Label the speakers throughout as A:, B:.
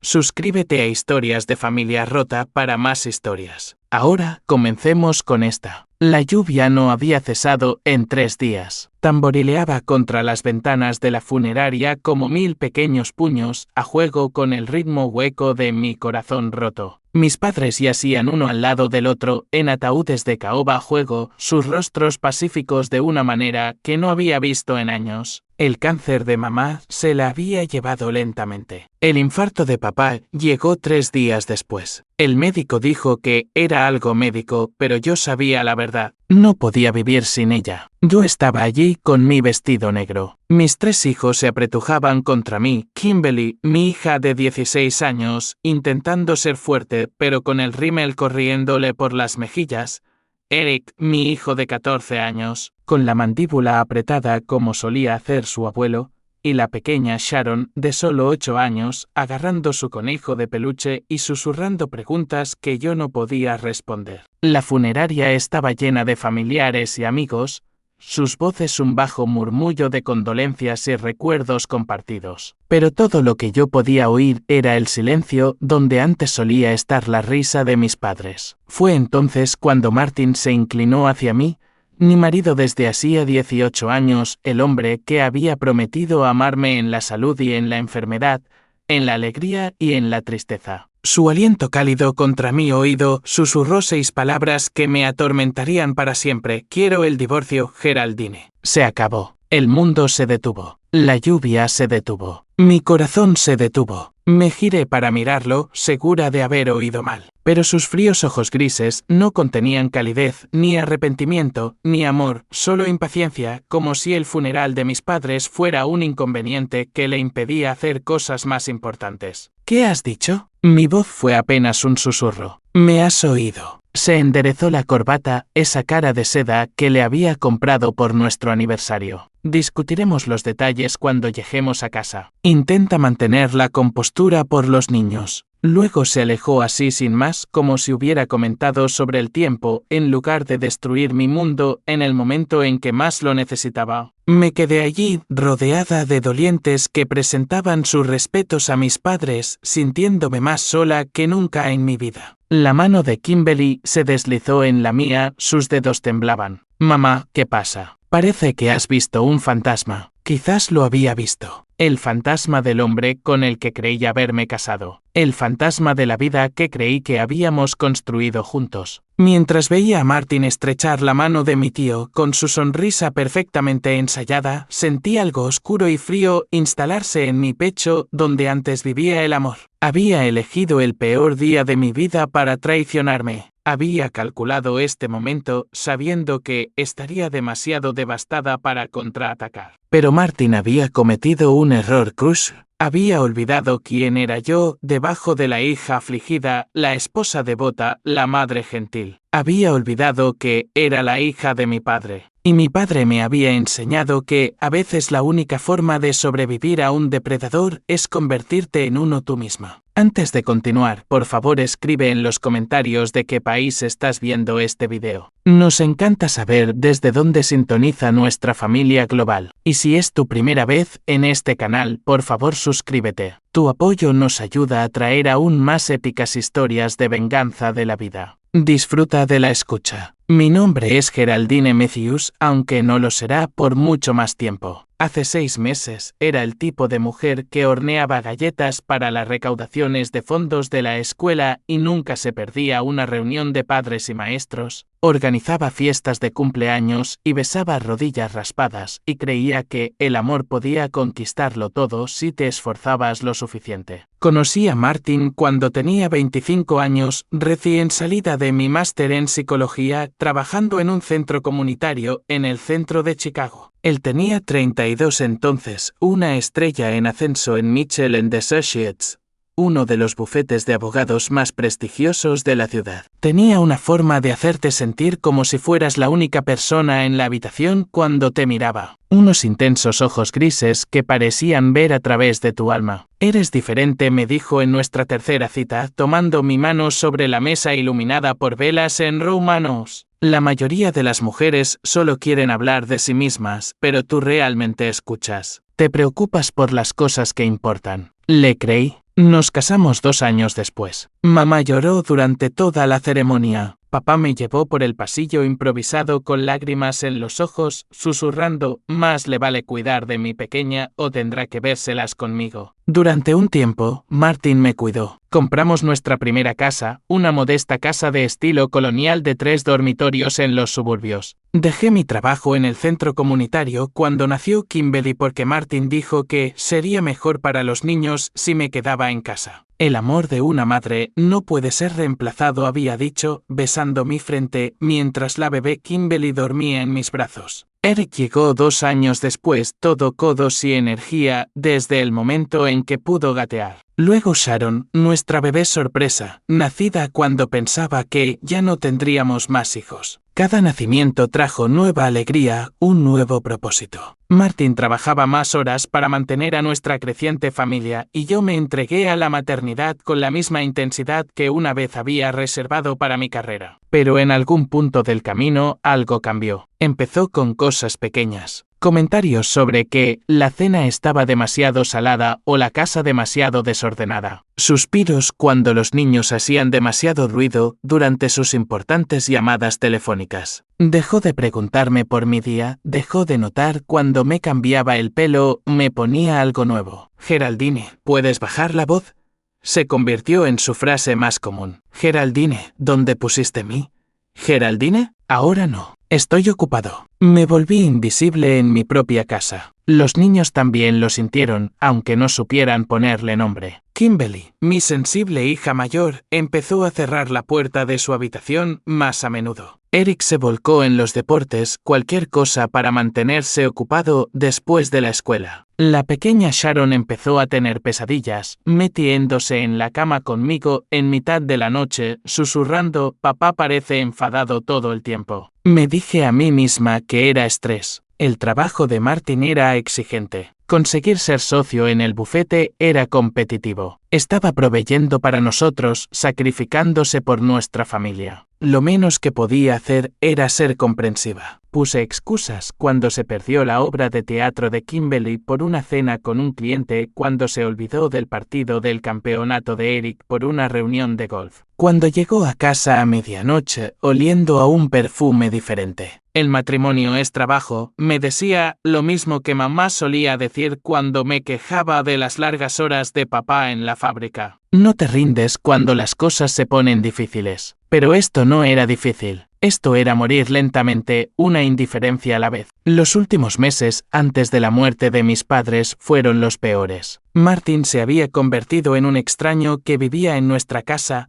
A: Suscríbete a Historias de Familia Rota para más historias. Ahora, comencemos con esta. La lluvia no había cesado en 3 días. Tamborileaba contra las ventanas de la funeraria como 1000 pequeños puños, a juego con el ritmo hueco de mi corazón roto. Mis padres yacían uno al lado del otro, en ataúdes de caoba a juego, sus rostros pacíficos de una manera que no había visto en años. El cáncer de mamá se la había llevado lentamente. El infarto de papá llegó 3 días después. El médico dijo que era algo médico, pero yo sabía la verdad. No podía vivir sin ella. Yo estaba allí con mi vestido negro. Mis 3 hijos se apretujaban contra mí. Kimberly, mi hija de 16 años, intentando ser fuerte, pero con el rímel corriéndole por las mejillas. Eric, mi hijo de 14 años, con la mandíbula apretada como solía hacer su abuelo, y la pequeña Sharon, de solo 8 años, agarrando su conejo de peluche y susurrando preguntas que yo no podía responder. La funeraria estaba llena de familiares y amigos, sus voces un bajo murmullo de condolencias y recuerdos compartidos. Pero todo lo que yo podía oír era el silencio donde antes solía estar la risa de mis padres. Fue entonces cuando Martin se inclinó hacia mí, mi marido desde hacía 18 años, el hombre que había prometido amarme en la salud y en la enfermedad, en la alegría y en la tristeza. Su aliento cálido contra mi oído susurró 6 palabras que me atormentarían para siempre. Quiero el divorcio, Geraldine. Se acabó. El mundo se detuvo. La lluvia se detuvo. Mi corazón se detuvo. Me giré para mirarlo, segura de haber oído mal. Pero sus fríos ojos grises no contenían calidez, ni arrepentimiento, ni amor, solo impaciencia, como si el funeral de mis padres fuera un inconveniente que le impedía hacer cosas más importantes. ¿Qué has dicho? Mi voz fue apenas un susurro. ¿Me has oído? Se enderezó la corbata, esa cara de seda que le había comprado por nuestro aniversario. Discutiremos los detalles cuando lleguemos a casa. Intenta mantener la compostura por los niños. Luego se alejó así sin más, como si hubiera comentado sobre el tiempo, en lugar de destruir mi mundo en el momento en que más lo necesitaba. Me quedé allí, rodeada de dolientes que presentaban sus respetos a mis padres, sintiéndome más sola que nunca en mi vida. La mano de Kimberly se deslizó en la mía, sus dedos temblaban. Mamá, ¿qué pasa? Parece que has visto un fantasma. Quizás lo había visto. El fantasma del hombre con el que creí haberme casado. El fantasma de la vida que creí que habíamos construido juntos. Mientras veía a Martin estrechar la mano de mi tío con su sonrisa perfectamente ensayada, sentí algo oscuro y frío instalarse en mi pecho donde antes vivía el amor. Había elegido el peor día de mi vida para traicionarme. Había calculado este momento sabiendo que estaría demasiado devastada para contraatacar. Pero Martin había cometido un error crush. Había olvidado quién era yo debajo de la hija afligida, la esposa devota, la madre gentil. Había olvidado que era la hija de mi padre. Y mi padre me había enseñado que a veces la única forma de sobrevivir a un depredador es convertirte en uno tú misma. Antes de continuar, por favor escribe en los comentarios de qué país estás viendo este video. Nos encanta saber desde dónde sintoniza nuestra familia global. Y si es tu primera vez en este canal, por favor suscríbete. Tu apoyo nos ayuda a traer aún más épicas historias de venganza de la vida. Disfruta de la escucha. Mi nombre es Geraldine Matthews, aunque no lo será por mucho más tiempo. Hace 6 meses, era el tipo de mujer que horneaba galletas para las recaudaciones de fondos de la escuela y nunca se perdía una reunión de padres y maestros. Organizaba fiestas de cumpleaños y besaba rodillas raspadas y creía que el amor podía conquistarlo todo si te esforzabas lo suficiente. Conocí a Martin cuando tenía 25 años, recién salida de mi máster en psicología, trabajando en un centro comunitario en el centro de Chicago. Él tenía 32 entonces, una estrella en ascenso en Mitchell & Associates, uno de los bufetes de abogados más prestigiosos de la ciudad. Tenía una forma de hacerte sentir como si fueras la única persona en la habitación cuando te miraba. Unos intensos ojos grises que parecían ver a través de tu alma. Eres diferente, me dijo en nuestra tercera cita, tomando mi mano sobre la mesa iluminada por velas en romanos. La mayoría de las mujeres solo quieren hablar de sí mismas, pero tú realmente escuchas. Te preocupas por las cosas que importan. Le creí. Nos casamos 2 años después. Mamá lloró durante toda la ceremonia. Papá me llevó por el pasillo improvisado con lágrimas en los ojos, susurrando, más le vale cuidar de mi pequeña o tendrá que vérselas conmigo. Durante un tiempo, Martin me cuidó. Compramos nuestra primera casa, una modesta casa de estilo colonial de 3 dormitorios en los suburbios. Dejé mi trabajo en el centro comunitario cuando nació Kimberly porque Martin dijo que sería mejor para los niños si me quedaba en casa. El amor de una madre no puede ser reemplazado, había dicho, besando mi frente mientras la bebé Kimberly dormía en mis brazos. Eric llegó 2 años después, todo codos y energía, desde el momento en que pudo gatear. Luego Sharon, nuestra bebé sorpresa, nacida cuando pensaba que ya no tendríamos más hijos. Cada nacimiento trajo nueva alegría, un nuevo propósito. Martin trabajaba más horas para mantener a nuestra creciente familia y yo me entregué a la maternidad con la misma intensidad que una vez había reservado para mi carrera. Pero en algún punto del camino algo cambió. Empezó con cosas pequeñas. Comentarios sobre que la cena estaba demasiado salada o la casa demasiado desordenada. Suspiros cuando los niños hacían demasiado ruido durante sus importantes llamadas telefónicas. Dejó de preguntarme por mi día, dejó de notar cuando me cambiaba el pelo, me ponía algo nuevo. Geraldine, ¿puedes bajar la voz? Se convirtió en su frase más común. Geraldine, ¿dónde pusiste mí? Geraldine, ahora no. Estoy ocupado. Me volví invisible en mi propia casa. Los niños también lo sintieron, aunque no supieran ponerle nombre. Kimberly, mi sensible hija mayor, empezó a cerrar la puerta de su habitación más a menudo. Eric se volcó en los deportes, cualquier cosa para mantenerse ocupado después de la escuela. La pequeña Sharon empezó a tener pesadillas, metiéndose en la cama conmigo en mitad de la noche, susurrando, papá parece enfadado todo el tiempo. Me dije a mí misma que era estrés. El trabajo de Martin era exigente. Conseguir ser socio en el bufete era competitivo. Estaba proveyendo para nosotros, sacrificándose por nuestra familia. Lo menos que podía hacer era ser comprensiva. Puse excusas cuando se perdió la obra de teatro de Kimberly por una cena con un cliente, cuando se olvidó del partido del campeonato de Eric por una reunión de golf. Cuando llegó a casa a medianoche, oliendo a un perfume diferente. El matrimonio es trabajo, me decía, lo mismo que mamá solía decir cuando me quejaba de las largas horas de papá en la fábrica. No te rindes cuando las cosas se ponen difíciles. Pero esto no era difícil. Esto era morir lentamente, una indiferencia a la vez. Los últimos meses, antes de la muerte de mis padres, fueron los peores. Martin se había convertido en un extraño que vivía en nuestra casa,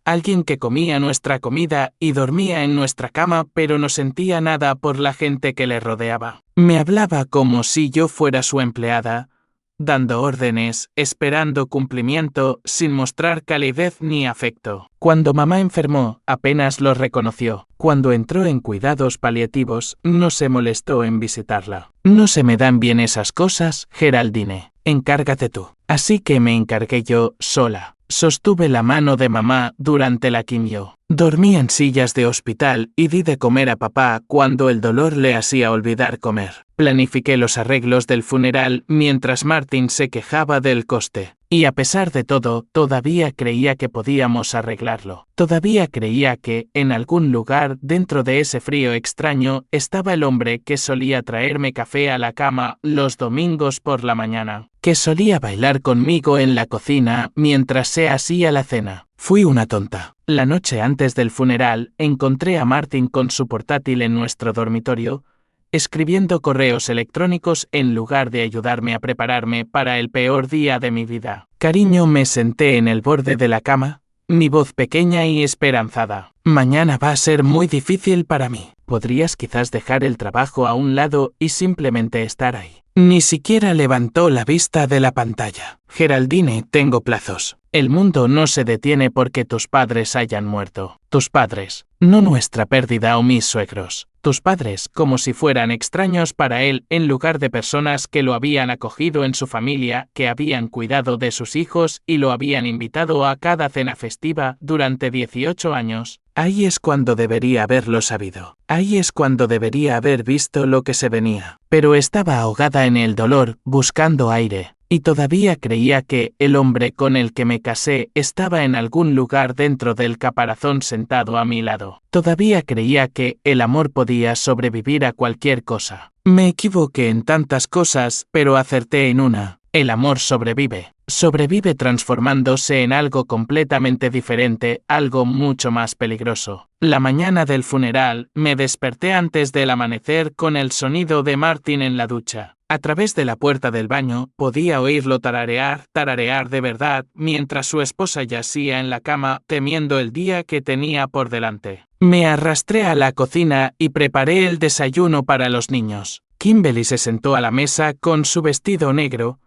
A: alguien que comía nuestra comida y dormía en nuestra cama, pero no sentía nada por la gente que le rodeaba. Me hablaba como si yo fuera su empleada, dando órdenes, esperando cumplimiento, sin mostrar calidez ni afecto. Cuando mamá enfermó, apenas lo reconoció. Cuando entró en cuidados paliativos, no se molestó en visitarla. No se me dan bien esas cosas, Geraldine. Encárgate tú. Así que me encargué yo, sola. Sostuve la mano de mamá durante la quimio. Dormí en sillas de hospital y di de comer a papá cuando el dolor le hacía olvidar comer. Planifiqué los arreglos del funeral mientras Martin se quejaba del coste. Y a pesar de todo, todavía creía que podíamos arreglarlo. Todavía creía que, en algún lugar dentro de ese frío extraño, estaba el hombre que solía traerme café a la cama los domingos por la mañana, que solía bailar conmigo en la cocina mientras se hacía la cena. Fui una tonta. La noche antes del funeral, encontré a Martin con su portátil en nuestro dormitorio, escribiendo correos electrónicos en lugar de ayudarme a prepararme para el peor día de mi vida. Cariño, me senté en el borde de la cama, mi voz pequeña y esperanzada. Mañana va a ser muy difícil para mí. ¿Podrías quizás dejar el trabajo a un lado y simplemente estar ahí? Ni siquiera levantó la vista de la pantalla. Geraldine, tengo plazos. El mundo no se detiene porque tus padres hayan muerto. Tus padres, no nuestra pérdida o mis suegros. Tus padres, como si fueran extraños para él, en lugar de personas que lo habían acogido en su familia, que habían cuidado de sus hijos y lo habían invitado a cada cena festiva durante 18 años. Ahí es cuando debería haberlo sabido. Ahí es cuando debería haber visto lo que se venía. Pero estaba ahogada en el dolor, buscando aire. Y todavía creía que el hombre con el que me casé estaba en algún lugar dentro del caparazón sentado a mi lado. Todavía creía que el amor podía sobrevivir a cualquier cosa. Me equivoqué en tantas cosas, pero acerté en una. El amor sobrevive. Sobrevive transformándose en algo completamente diferente, algo mucho más peligroso. La mañana del funeral, me desperté antes del amanecer con el sonido de Martin en la ducha. A través de la puerta del baño, podía oírlo tararear de verdad, mientras su esposa yacía en la cama, temiendo el día que tenía por delante. Me arrastré a la cocina y preparé el desayuno para los niños. Kimberly se sentó a la mesa con su vestido negro,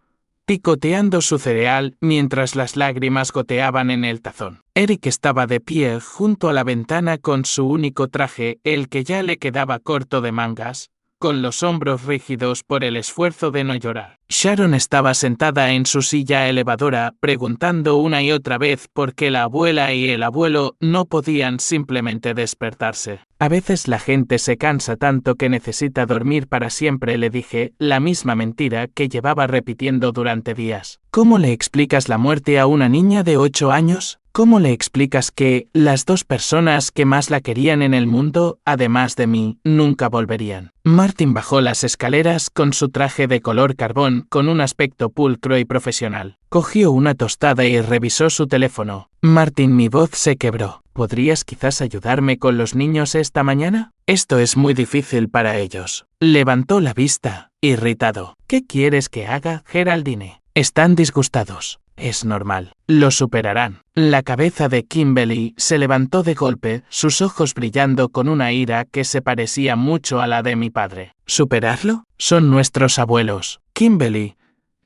A: picoteando su cereal mientras las lágrimas goteaban en el tazón. Eric estaba de pie junto a la ventana con su único traje, el que ya le quedaba corto de mangas, con los hombros rígidos por el esfuerzo de no llorar. Sharon estaba sentada en su silla elevadora, preguntando una y otra vez por qué la abuela y el abuelo no podían simplemente despertarse. A veces la gente se cansa tanto que necesita dormir para siempre, le dije, la misma mentira que llevaba repitiendo durante días. ¿Cómo le explicas la muerte a una niña de 8 años? ¿Cómo le explicas que las dos personas que más la querían en el mundo, además de mí, nunca volverían? Martin bajó las escaleras con su traje de color carbón con un aspecto pulcro y profesional. Cogió una tostada y revisó su teléfono. Martin, mi voz se quebró. ¿Podrías quizás ayudarme con los niños esta mañana? Esto es muy difícil para ellos. Levantó la vista, irritado. ¿Qué quieres que haga, Geraldine? Están disgustados. Es normal. Lo superarán. La cabeza de Kimberly se levantó de golpe, sus ojos brillando con una ira que se parecía mucho a la de mi padre. ¿Superarlo? Son nuestros abuelos. Kimberly,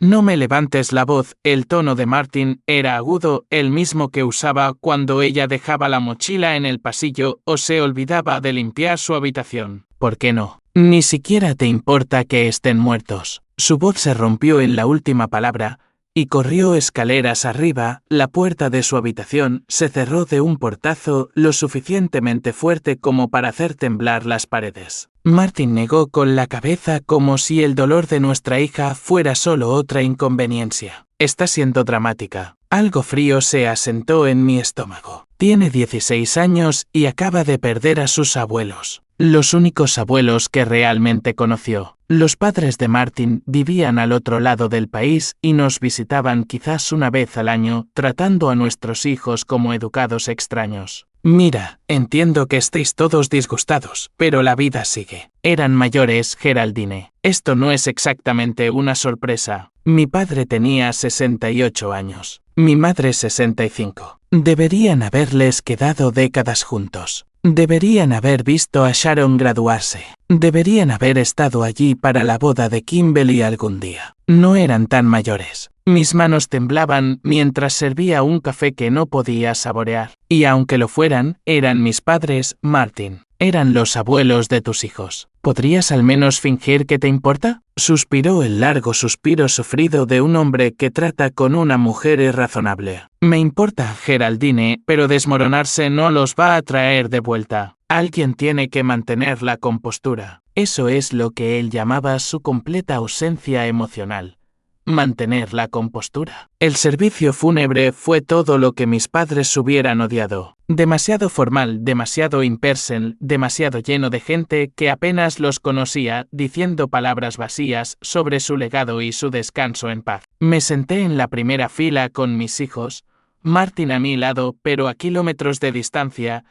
A: no me levantes la voz. El tono de Martin era agudo, el mismo que usaba cuando ella dejaba la mochila en el pasillo o se olvidaba de limpiar su habitación. ¿Por qué no? Ni siquiera te importa que estén muertos. Su voz se rompió en la última palabra, y corrió escaleras arriba. La puerta de su habitación se cerró de un portazo lo suficientemente fuerte como para hacer temblar las paredes. Martin negó con la cabeza como si el dolor de nuestra hija fuera solo otra inconveniencia. Está siendo dramática. Algo frío se asentó en mi estómago. Tiene 16 años y acaba de perder a sus abuelos. Los únicos abuelos que realmente conoció. Los padres de Martin vivían al otro lado del país y nos visitaban quizás una vez al año, tratando a nuestros hijos como educados extraños. Mira, entiendo que estéis todos disgustados, pero la vida sigue. Eran mayores, Geraldine. Esto no es exactamente una sorpresa. Mi padre tenía 68 años. Mi madre 65. Deberían haberles quedado décadas juntos. Deberían haber visto a Sharon graduarse. Deberían haber estado allí para la boda de Kimberly algún día. No eran tan mayores. Mis manos temblaban mientras servía un café que no podía saborear. Y aunque lo fueran, eran mis padres, Martin. Eran los abuelos de tus hijos. ¿Podrías al menos fingir que te importa? Suspiró el largo suspiro sufrido de un hombre que trata con una mujer irrazonable. Me importa, Geraldine, pero desmoronarse no los va a traer de vuelta. Alguien tiene que mantener la compostura. Eso es lo que él llamaba su completa ausencia emocional. Mantener la compostura. El servicio fúnebre fue todo lo que mis padres hubieran odiado. Demasiado formal, demasiado impersonal, demasiado lleno de gente que apenas los conocía, diciendo palabras vacías sobre su legado y su descanso en paz. Me senté en la primera fila con mis hijos, Martin a mi lado, pero a kilómetros de distancia,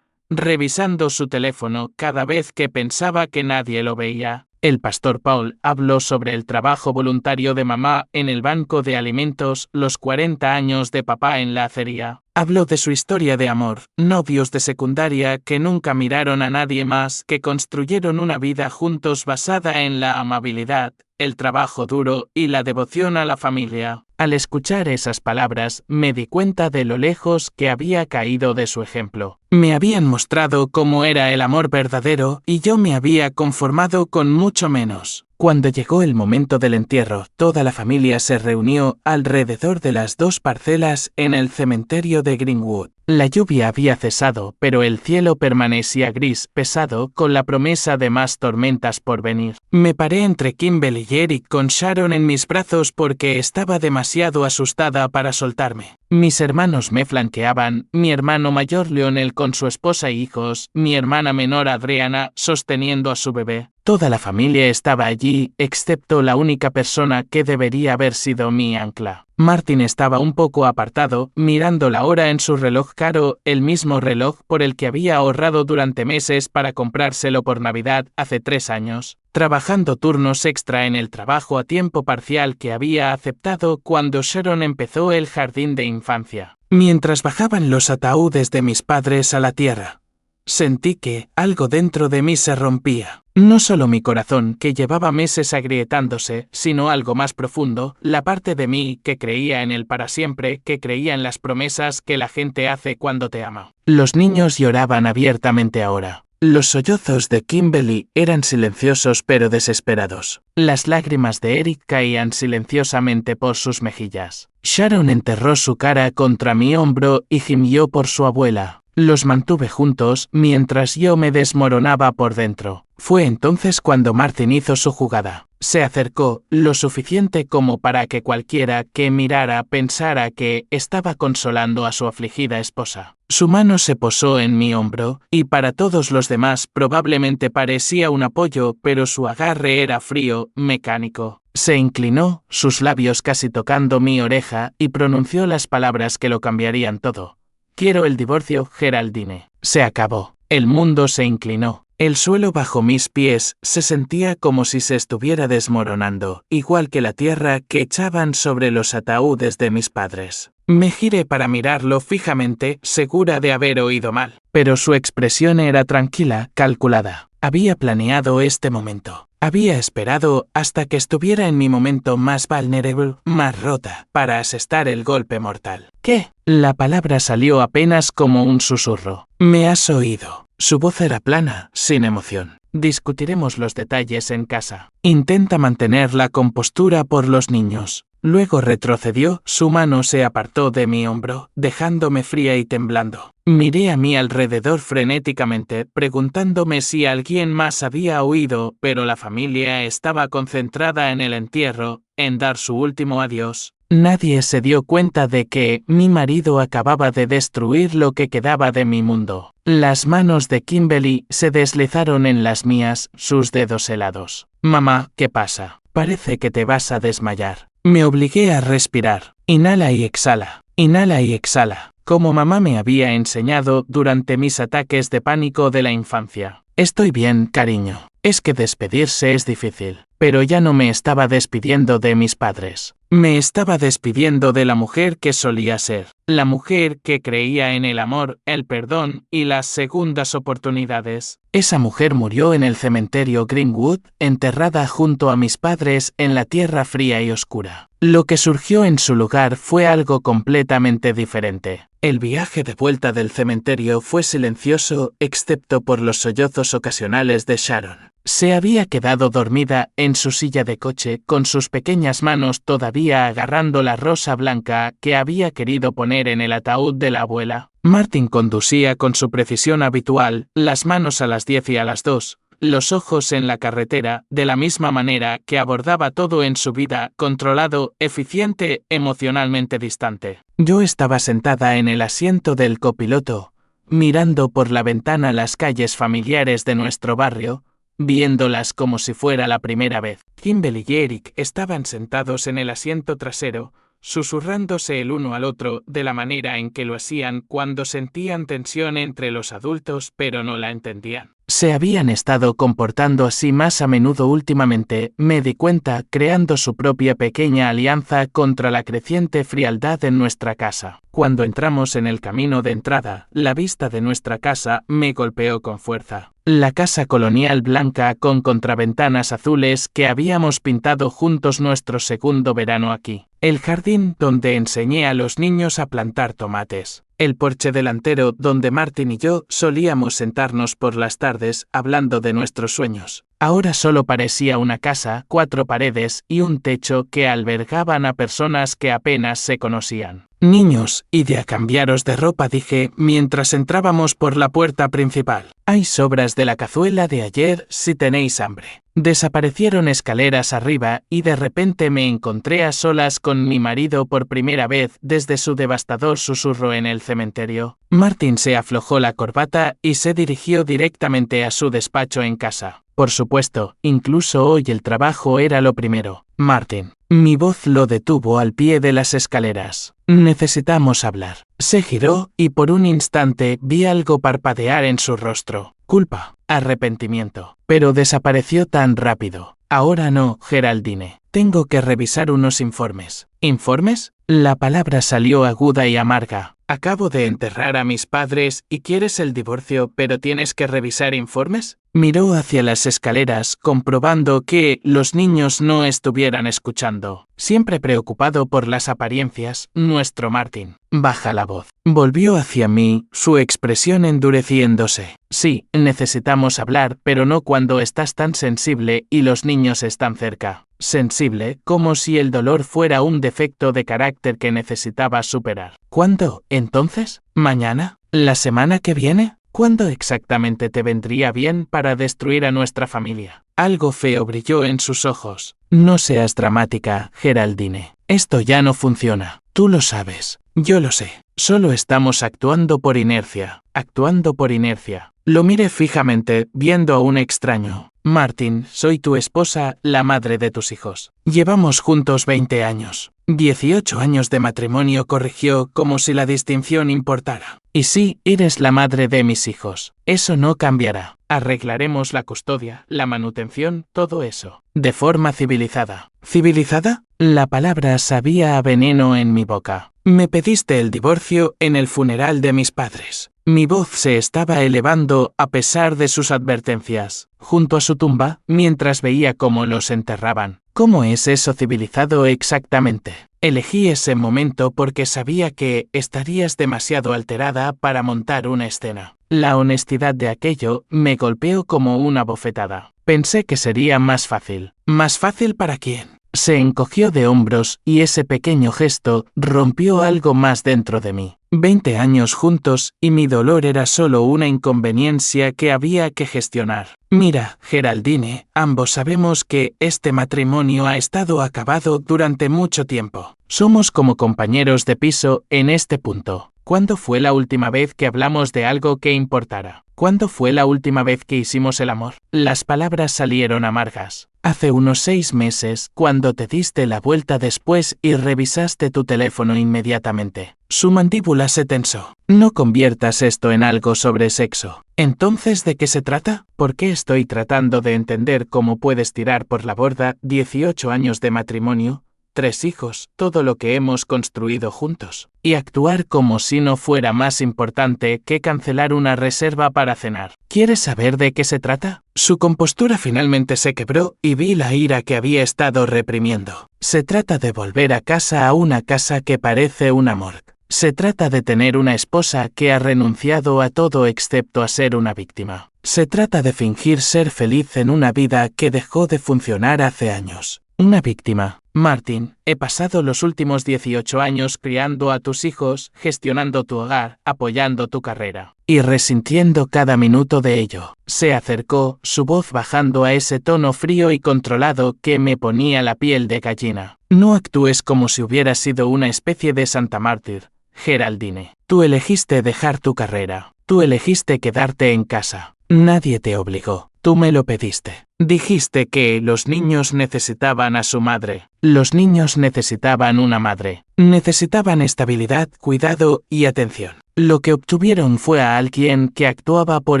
A: revisando su teléfono cada vez que pensaba que nadie lo veía. El pastor Paul habló sobre el trabajo voluntario de mamá en el banco de alimentos, los 40 años de papá en la acería. Habló de su historia de amor, novios de secundaria que nunca miraron a nadie más, que construyeron una vida juntos basada en la amabilidad, el trabajo duro y la devoción a la familia. Al escuchar esas palabras, me di cuenta de lo lejos que había caído de su ejemplo. Me habían mostrado cómo era el amor verdadero y yo me había conformado con mucho menos. Cuando llegó el momento del entierro, toda la familia se reunió alrededor de las dos parcelas en el cementerio de Greenwood. La lluvia había cesado, pero el cielo permanecía gris, pesado, con la promesa de más tormentas por venir. Me paré entre Kimberly y Eric con Sharon en mis brazos porque estaba demasiado asustada para soltarme. Mis hermanos me flanqueaban, mi hermano mayor Lionel con su esposa e hijos, mi hermana menor Adriana sosteniendo a su bebé. Toda la familia estaba allí, excepto la única persona que debería haber sido mi ancla. Martin estaba un poco apartado, mirando la hora en su reloj caro, el mismo reloj por el que había ahorrado durante meses para comprárselo por Navidad hace 3 años, trabajando turnos extra en el trabajo a tiempo parcial que había aceptado cuando Sharon empezó el jardín de infancia. Mientras bajaban los ataúdes de mis padres a la tierra, sentí que algo dentro de mí se rompía. No solo mi corazón, que llevaba meses agrietándose, sino algo más profundo, la parte de mí que creía en el para siempre, que creía en las promesas que la gente hace cuando te ama. Los niños lloraban abiertamente ahora. Los sollozos de Kimberly eran silenciosos pero desesperados. Las lágrimas de Eric caían silenciosamente por sus mejillas. Sharon enterró su cara contra mi hombro y gimió por su abuela. Los mantuve juntos mientras yo me desmoronaba por dentro. Fue entonces cuando Martin hizo su jugada. Se acercó lo suficiente como para que cualquiera que mirara pensara que estaba consolando a su afligida esposa. Su mano se posó en mi hombro, y para todos los demás probablemente parecía un apoyo, pero su agarre era frío, mecánico. Se inclinó, sus labios casi tocando mi oreja, y pronunció las palabras que lo cambiarían todo. Quiero el divorcio, Geraldine. Se acabó. El mundo se inclinó. El suelo bajo mis pies se sentía como si se estuviera desmoronando, igual que la tierra que echaban sobre los ataúdes de mis padres. Me giré para mirarlo fijamente, segura de haber oído mal. Pero su expresión era tranquila, calculada. Había planeado este momento. Había esperado hasta que estuviera en mi momento más vulnerable, más rota, para asestar el golpe mortal. ¿Qué? La palabra salió apenas como un susurro. ¿Me has oído? Su voz era plana, sin emoción. Discutiremos los detalles en casa. Intenta mantener la compostura por los niños. Luego retrocedió, su mano se apartó de mi hombro, dejándome fría y temblando. Miré a mi alrededor frenéticamente, preguntándome si alguien más había oído, pero la familia estaba concentrada en el entierro, en dar su último adiós. Nadie se dio cuenta de que mi marido acababa de destruir lo que quedaba de mi mundo. Las manos de Kimberly se deslizaron en las mías, sus dedos helados. Mamá, ¿qué pasa? Parece que te vas a desmayar. Me obligué a respirar. Inhala y exhala. Inhala y exhala. Como mamá me había enseñado durante mis ataques de pánico de la infancia. Estoy bien, cariño. Es que despedirse es difícil. Pero ya no me estaba despidiendo de mis padres. Me estaba despidiendo de la mujer que solía ser. La mujer que creía en el amor, el perdón y las segundas oportunidades. Esa mujer murió en el cementerio Greenwood, enterrada junto a mis padres en la tierra fría y oscura. Lo que surgió en su lugar fue algo completamente diferente. El viaje de vuelta del cementerio fue silencioso, excepto por los sollozos ocasionales de Sharon. Se había quedado dormida en su silla de coche, con sus pequeñas manos todavía agarrando la rosa blanca que había querido poner en el ataúd de la abuela. Martin conducía con su precisión habitual, las manos a las 10 y a las 2, los ojos en la carretera, de la misma manera que abordaba todo en su vida, controlado, eficiente, emocionalmente distante. Yo estaba sentada en el asiento del copiloto, mirando por la ventana las calles familiares de nuestro barrio, viéndolas como si fuera la primera vez. Kimberly y Eric estaban sentados en el asiento trasero, susurrándose el uno al otro de la manera en que lo hacían cuando sentían tensión entre los adultos pero no la entendían. Se habían estado comportando así más a menudo últimamente, me di cuenta, creando su propia pequeña alianza contra la creciente frialdad en nuestra casa. Cuando entramos en el camino de entrada, la vista de nuestra casa me golpeó con fuerza. La casa colonial blanca con contraventanas azules que habíamos pintado juntos nuestro segundo verano aquí. El jardín donde enseñé a los niños a plantar tomates. El porche delantero donde Martin y yo solíamos sentarnos por las tardes hablando de nuestros sueños. Ahora solo parecía una casa, 4 paredes y un techo que albergaban a personas que apenas se conocían. Niños, id a cambiaros de ropa, dije, mientras entrábamos por la puerta principal. Hay sobras de la cazuela de ayer si tenéis hambre. Desaparecieron escaleras arriba y de repente me encontré a solas con mi marido por primera vez desde su devastador susurro en el cementerio. Martin se aflojó la corbata y se dirigió directamente a su despacho en casa. Por supuesto, incluso hoy el trabajo era lo primero. Martin. Mi voz lo detuvo al pie de las escaleras. Necesitamos hablar. Se giró y por un instante vi algo parpadear en su rostro. Culpa, arrepentimiento. Pero desapareció tan rápido. Ahora no, Geraldine. Tengo que revisar unos informes. ¿Informes? La palabra salió aguda y amarga. Acabo de enterrar a mis padres y quieres el divorcio, pero tienes que revisar informes. Miró hacia las escaleras, comprobando que los niños no estuvieran escuchando. Siempre preocupado por las apariencias, nuestro Martin. Baja la voz. Volvió hacia mí, su expresión endureciéndose. Sí, necesitamos hablar, pero no cuando estás tan sensible y los niños están cerca. Sensible, como si el dolor fuera un defecto de carácter que necesitaba superar. ¿Cuándo, entonces? ¿Mañana? ¿La semana que viene? ¿Cuándo exactamente te vendría bien para destruir a nuestra familia? Algo feo brilló en sus ojos. No seas dramática, Geraldine. Esto ya no funciona. Tú lo sabes. Yo lo sé. Solo estamos actuando por inercia. Actuando por inercia. Lo miré fijamente, viendo a un extraño. Martin, soy tu esposa, la madre de tus hijos. Llevamos juntos 20 años. 18 años de matrimonio, corrigió, como si la distinción importara. Y sí, eres la madre de mis hijos. Eso no cambiará. Arreglaremos la custodia, la manutención, todo eso. De forma civilizada. ¿Civilizada? La palabra sabía a veneno en mi boca. Me pediste el divorcio en el funeral de mis padres. Mi voz se estaba elevando a pesar de sus advertencias, junto a su tumba, mientras veía cómo los enterraban. ¿Cómo es eso civilizado exactamente? Elegí ese momento porque sabía que estarías demasiado alterada para montar una escena. La honestidad de aquello me golpeó como una bofetada. Pensé que sería más fácil. ¿Más fácil para quién? Se encogió de hombros y ese pequeño gesto rompió algo más dentro de mí. 20 años juntos y mi dolor era solo una inconveniencia que había que gestionar. Mira, Geraldine, ambos sabemos que este matrimonio ha estado acabado durante mucho tiempo. Somos como compañeros de piso en este punto. ¿Cuándo fue la última vez que hablamos de algo que importara? ¿Cuándo fue la última vez que hicimos el amor? Las palabras salieron amargas. Hace unos 6 meses, cuando te diste la vuelta después y revisaste tu teléfono inmediatamente. Su mandíbula se tensó. No conviertas esto en algo sobre sexo. ¿Entonces de qué se trata? ¿Por qué estoy tratando de entender cómo puedes tirar por la borda 18 años de matrimonio? 3 hijos, todo lo que hemos construido juntos, y actuar como si no fuera más importante que cancelar una reserva para cenar. ¿Quieres saber de qué se trata? Su compostura finalmente se quebró y vi la ira que había estado reprimiendo. Se trata de volver a casa, a una casa que parece una morgue. Se trata de tener una esposa que ha renunciado a todo excepto a ser una víctima. Se trata de fingir ser feliz en una vida que dejó de funcionar hace años. Una víctima. Martin, he pasado los últimos 18 años criando a tus hijos, gestionando tu hogar, apoyando tu carrera. Y resintiendo cada minuto de ello. Se acercó, su voz bajando a ese tono frío y controlado que me ponía la piel de gallina. No actúes como si hubieras sido una especie de santa mártir, Geraldine. Tú elegiste dejar tu carrera. Tú elegiste quedarte en casa. Nadie te obligó. Tú me lo pediste. Dijiste que los niños necesitaban a su madre. Los niños necesitaban una madre. Necesitaban estabilidad, cuidado y atención. Lo que obtuvieron fue a alguien que actuaba por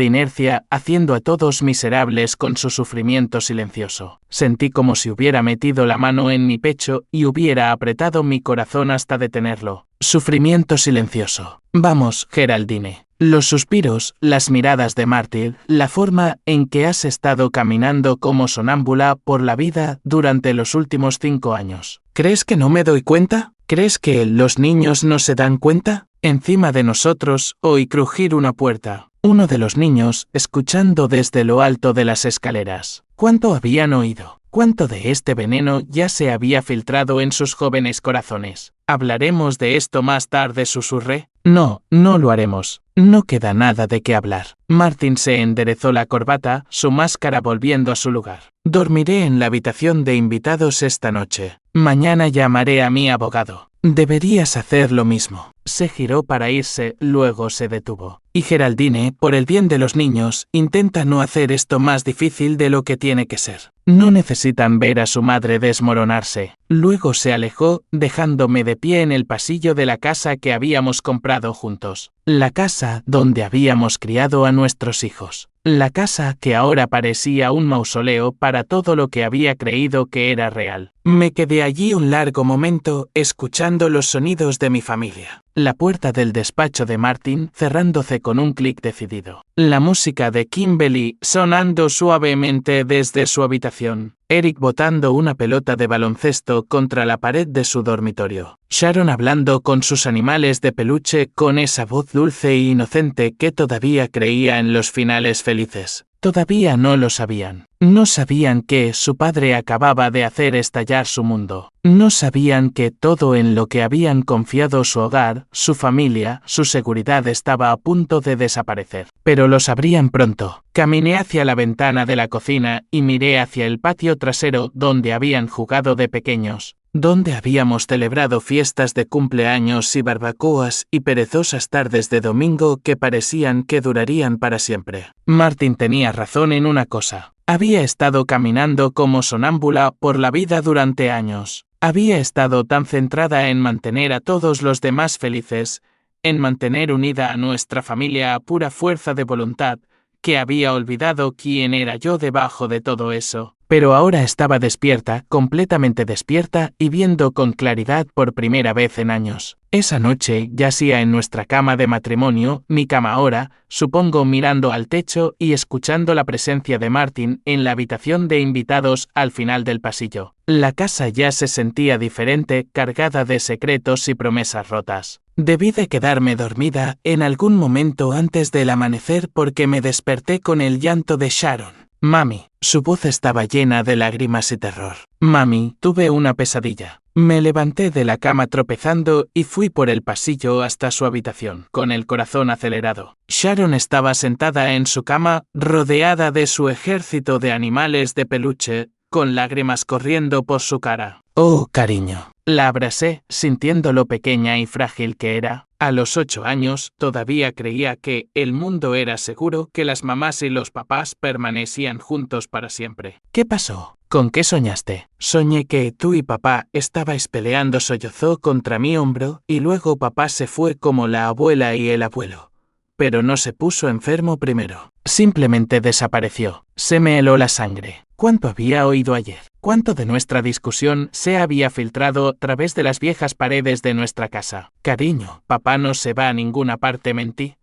A: inercia, haciendo a todos miserables con su sufrimiento silencioso. Sentí como si hubiera metido la mano en mi pecho y hubiera apretado mi corazón hasta detenerlo. Sufrimiento silencioso. Vamos, Geraldine. Los suspiros, las miradas de mártir, la forma en que has estado caminando como sonámbula por la vida durante los últimos 5 años. ¿Crees que no me doy cuenta? ¿Crees que los niños no se dan cuenta? Encima de nosotros, oí crujir una puerta. uno de los niños, escuchando desde lo alto de las escaleras. ¿Cuánto habían oído? ¿Cuánto de este veneno ya se había filtrado en sus jóvenes corazones? ¿Hablaremos de esto más tarde?, susurré. No, no lo haremos. No queda nada de qué hablar. Martin se enderezó la corbata, su máscara volviendo a su lugar. Dormiré en la habitación de invitados esta noche. Mañana llamaré a mi abogado. Deberías hacer lo mismo. Se giró para irse, luego se detuvo. Y Geraldine, por el bien de los niños, intenta no hacer esto más difícil de lo que tiene que ser. No necesitan ver a su madre desmoronarse. Luego se alejó, dejándome de pie en el pasillo de la casa que habíamos comprado juntos. La casa donde habíamos criado a nuestros hijos. La casa que ahora parecía un mausoleo para todo lo que había creído que era real. Me quedé allí un largo momento, escuchando los sonidos de mi familia. La puerta del despacho de Martin cerrándose con un clic decidido. La música de Kimberly sonando suavemente desde su habitación. Eric botando una pelota de baloncesto contra la pared de su dormitorio. Sharon hablando con sus animales de peluche con esa voz dulce e inocente que todavía creía en los finales felices. Todavía no lo sabían. No sabían que su padre acababa de hacer estallar su mundo. No sabían que todo en lo que habían confiado su hogar, su familia, su seguridad estaba a punto de desaparecer. Pero lo sabrían pronto. Caminé hacia la ventana de la cocina y miré hacia el patio trasero donde habían jugado de pequeños. Donde habíamos celebrado fiestas de cumpleaños y barbacoas y perezosas tardes de domingo que parecían que durarían para siempre. Martin tenía razón en una cosa. Había estado caminando como sonámbula por la vida durante años. Había estado tan centrada en mantener a todos los demás felices, en mantener unida a nuestra familia a pura fuerza de voluntad, que había olvidado quién era yo debajo de todo eso. Pero ahora estaba despierta, completamente despierta y viendo con claridad por primera vez en años. Esa noche yacía en nuestra cama de matrimonio, mi cama ahora, supongo, mirando al techo y escuchando la presencia de Martin en la habitación de invitados al final del pasillo. La casa ya se sentía diferente, cargada de secretos y promesas rotas. Debí de quedarme dormida en algún momento antes del amanecer porque me desperté con el llanto de Sharon. Mami, su voz estaba llena de lágrimas y terror. Mami, tuve una pesadilla. Me levanté de la cama tropezando y fui por el pasillo hasta su habitación, con el corazón acelerado. Sharon estaba sentada en su cama, rodeada de su ejército de animales de peluche, con lágrimas corriendo por su cara. Oh, cariño. La abracé, sintiendo lo pequeña y frágil que era. A los 8 años, todavía creía que el mundo era seguro, que las mamás y los papás permanecían juntos para siempre. ¿Qué pasó? ¿Con qué soñaste? Soñé que tú y papá estabais peleando, sollozó contra mi hombro, y luego papá se fue como la abuela y el abuelo. Pero no se puso enfermo primero. Simplemente desapareció. Se me heló la sangre. ¿Cuánto había oído ayer? ¿Cuánto de nuestra discusión se había filtrado a través de las viejas paredes de nuestra casa? Cariño, papá no se va a ninguna parte, mentí,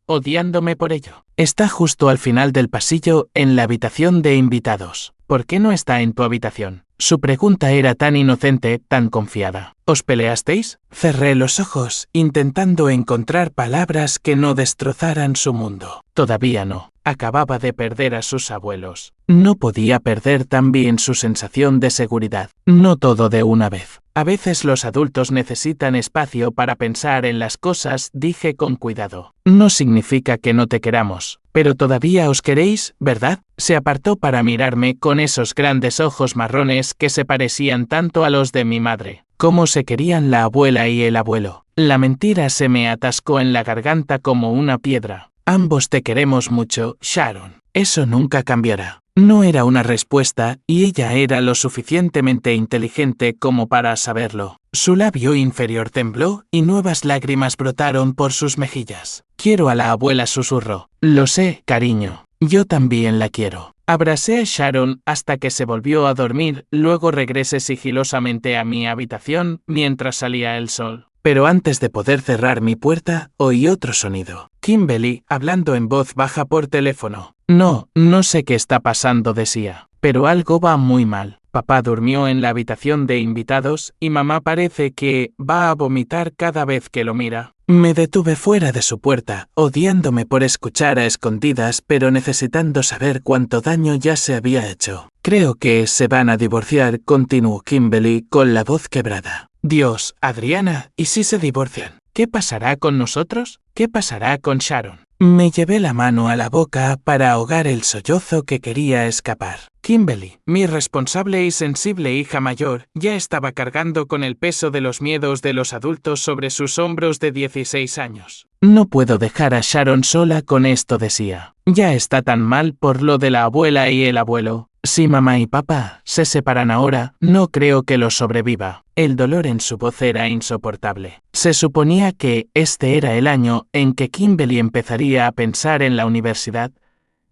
A: odiándome por ello. Está justo al final del pasillo, en la habitación de invitados. ¿Por qué no está en tu habitación? Su pregunta era tan inocente, tan confiada. ¿Os peleasteis? Cerré los ojos, intentando encontrar palabras que no destrozaran su mundo. Todavía no. Acababa de perder a sus abuelos. No podía perder también su sensación de seguridad. No todo de una vez. A veces los adultos necesitan espacio para pensar en las cosas, dije con cuidado. No significa que no te queramos. Pero todavía os queréis, ¿verdad? Se apartó para mirarme con esos grandes ojos marrones que se parecían tanto a los de mi madre. Cómo se querían la abuela y el abuelo. La mentira se me atascó en la garganta como una piedra. Ambos te queremos mucho, Sharon. Eso nunca cambiará. No era una respuesta, y ella era lo suficientemente inteligente como para saberlo. Su labio inferior tembló, y nuevas lágrimas brotaron por sus mejillas. Quiero a la abuela, susurró. Lo sé, cariño. Yo también la quiero. Abracé a Sharon hasta que se volvió a dormir, luego regresé sigilosamente a mi habitación mientras salía el sol. Pero antes de poder cerrar mi puerta, oí otro sonido. Kimberly, hablando en voz baja por teléfono. No sé qué está pasando, decía. Pero algo va muy mal. Papá durmió en la habitación de invitados y mamá parece que va a vomitar cada vez que lo mira. Me detuve fuera de su puerta, odiándome por escuchar a escondidas, pero necesitando saber cuánto daño ya se había hecho. Creo que se van a divorciar, continuó Kimberly con la voz quebrada. Dios, Adriana, ¿y si se divorcian? ¿Qué pasará con nosotros? ¿Qué pasará con Sharon? Me llevé la mano a la boca para ahogar el sollozo que quería escapar. Kimberly, mi responsable y sensible hija mayor, ya estaba cargando con el peso de los miedos de los adultos sobre sus hombros de 16 años. No puedo dejar a Sharon sola con esto, decía. Ya está tan mal por lo de la abuela y el abuelo. Si mamá y papá se separan ahora, no creo que lo sobreviva. El dolor en su voz era insoportable. Se suponía que este era el año en que Kimberly empezaría a pensar en la universidad,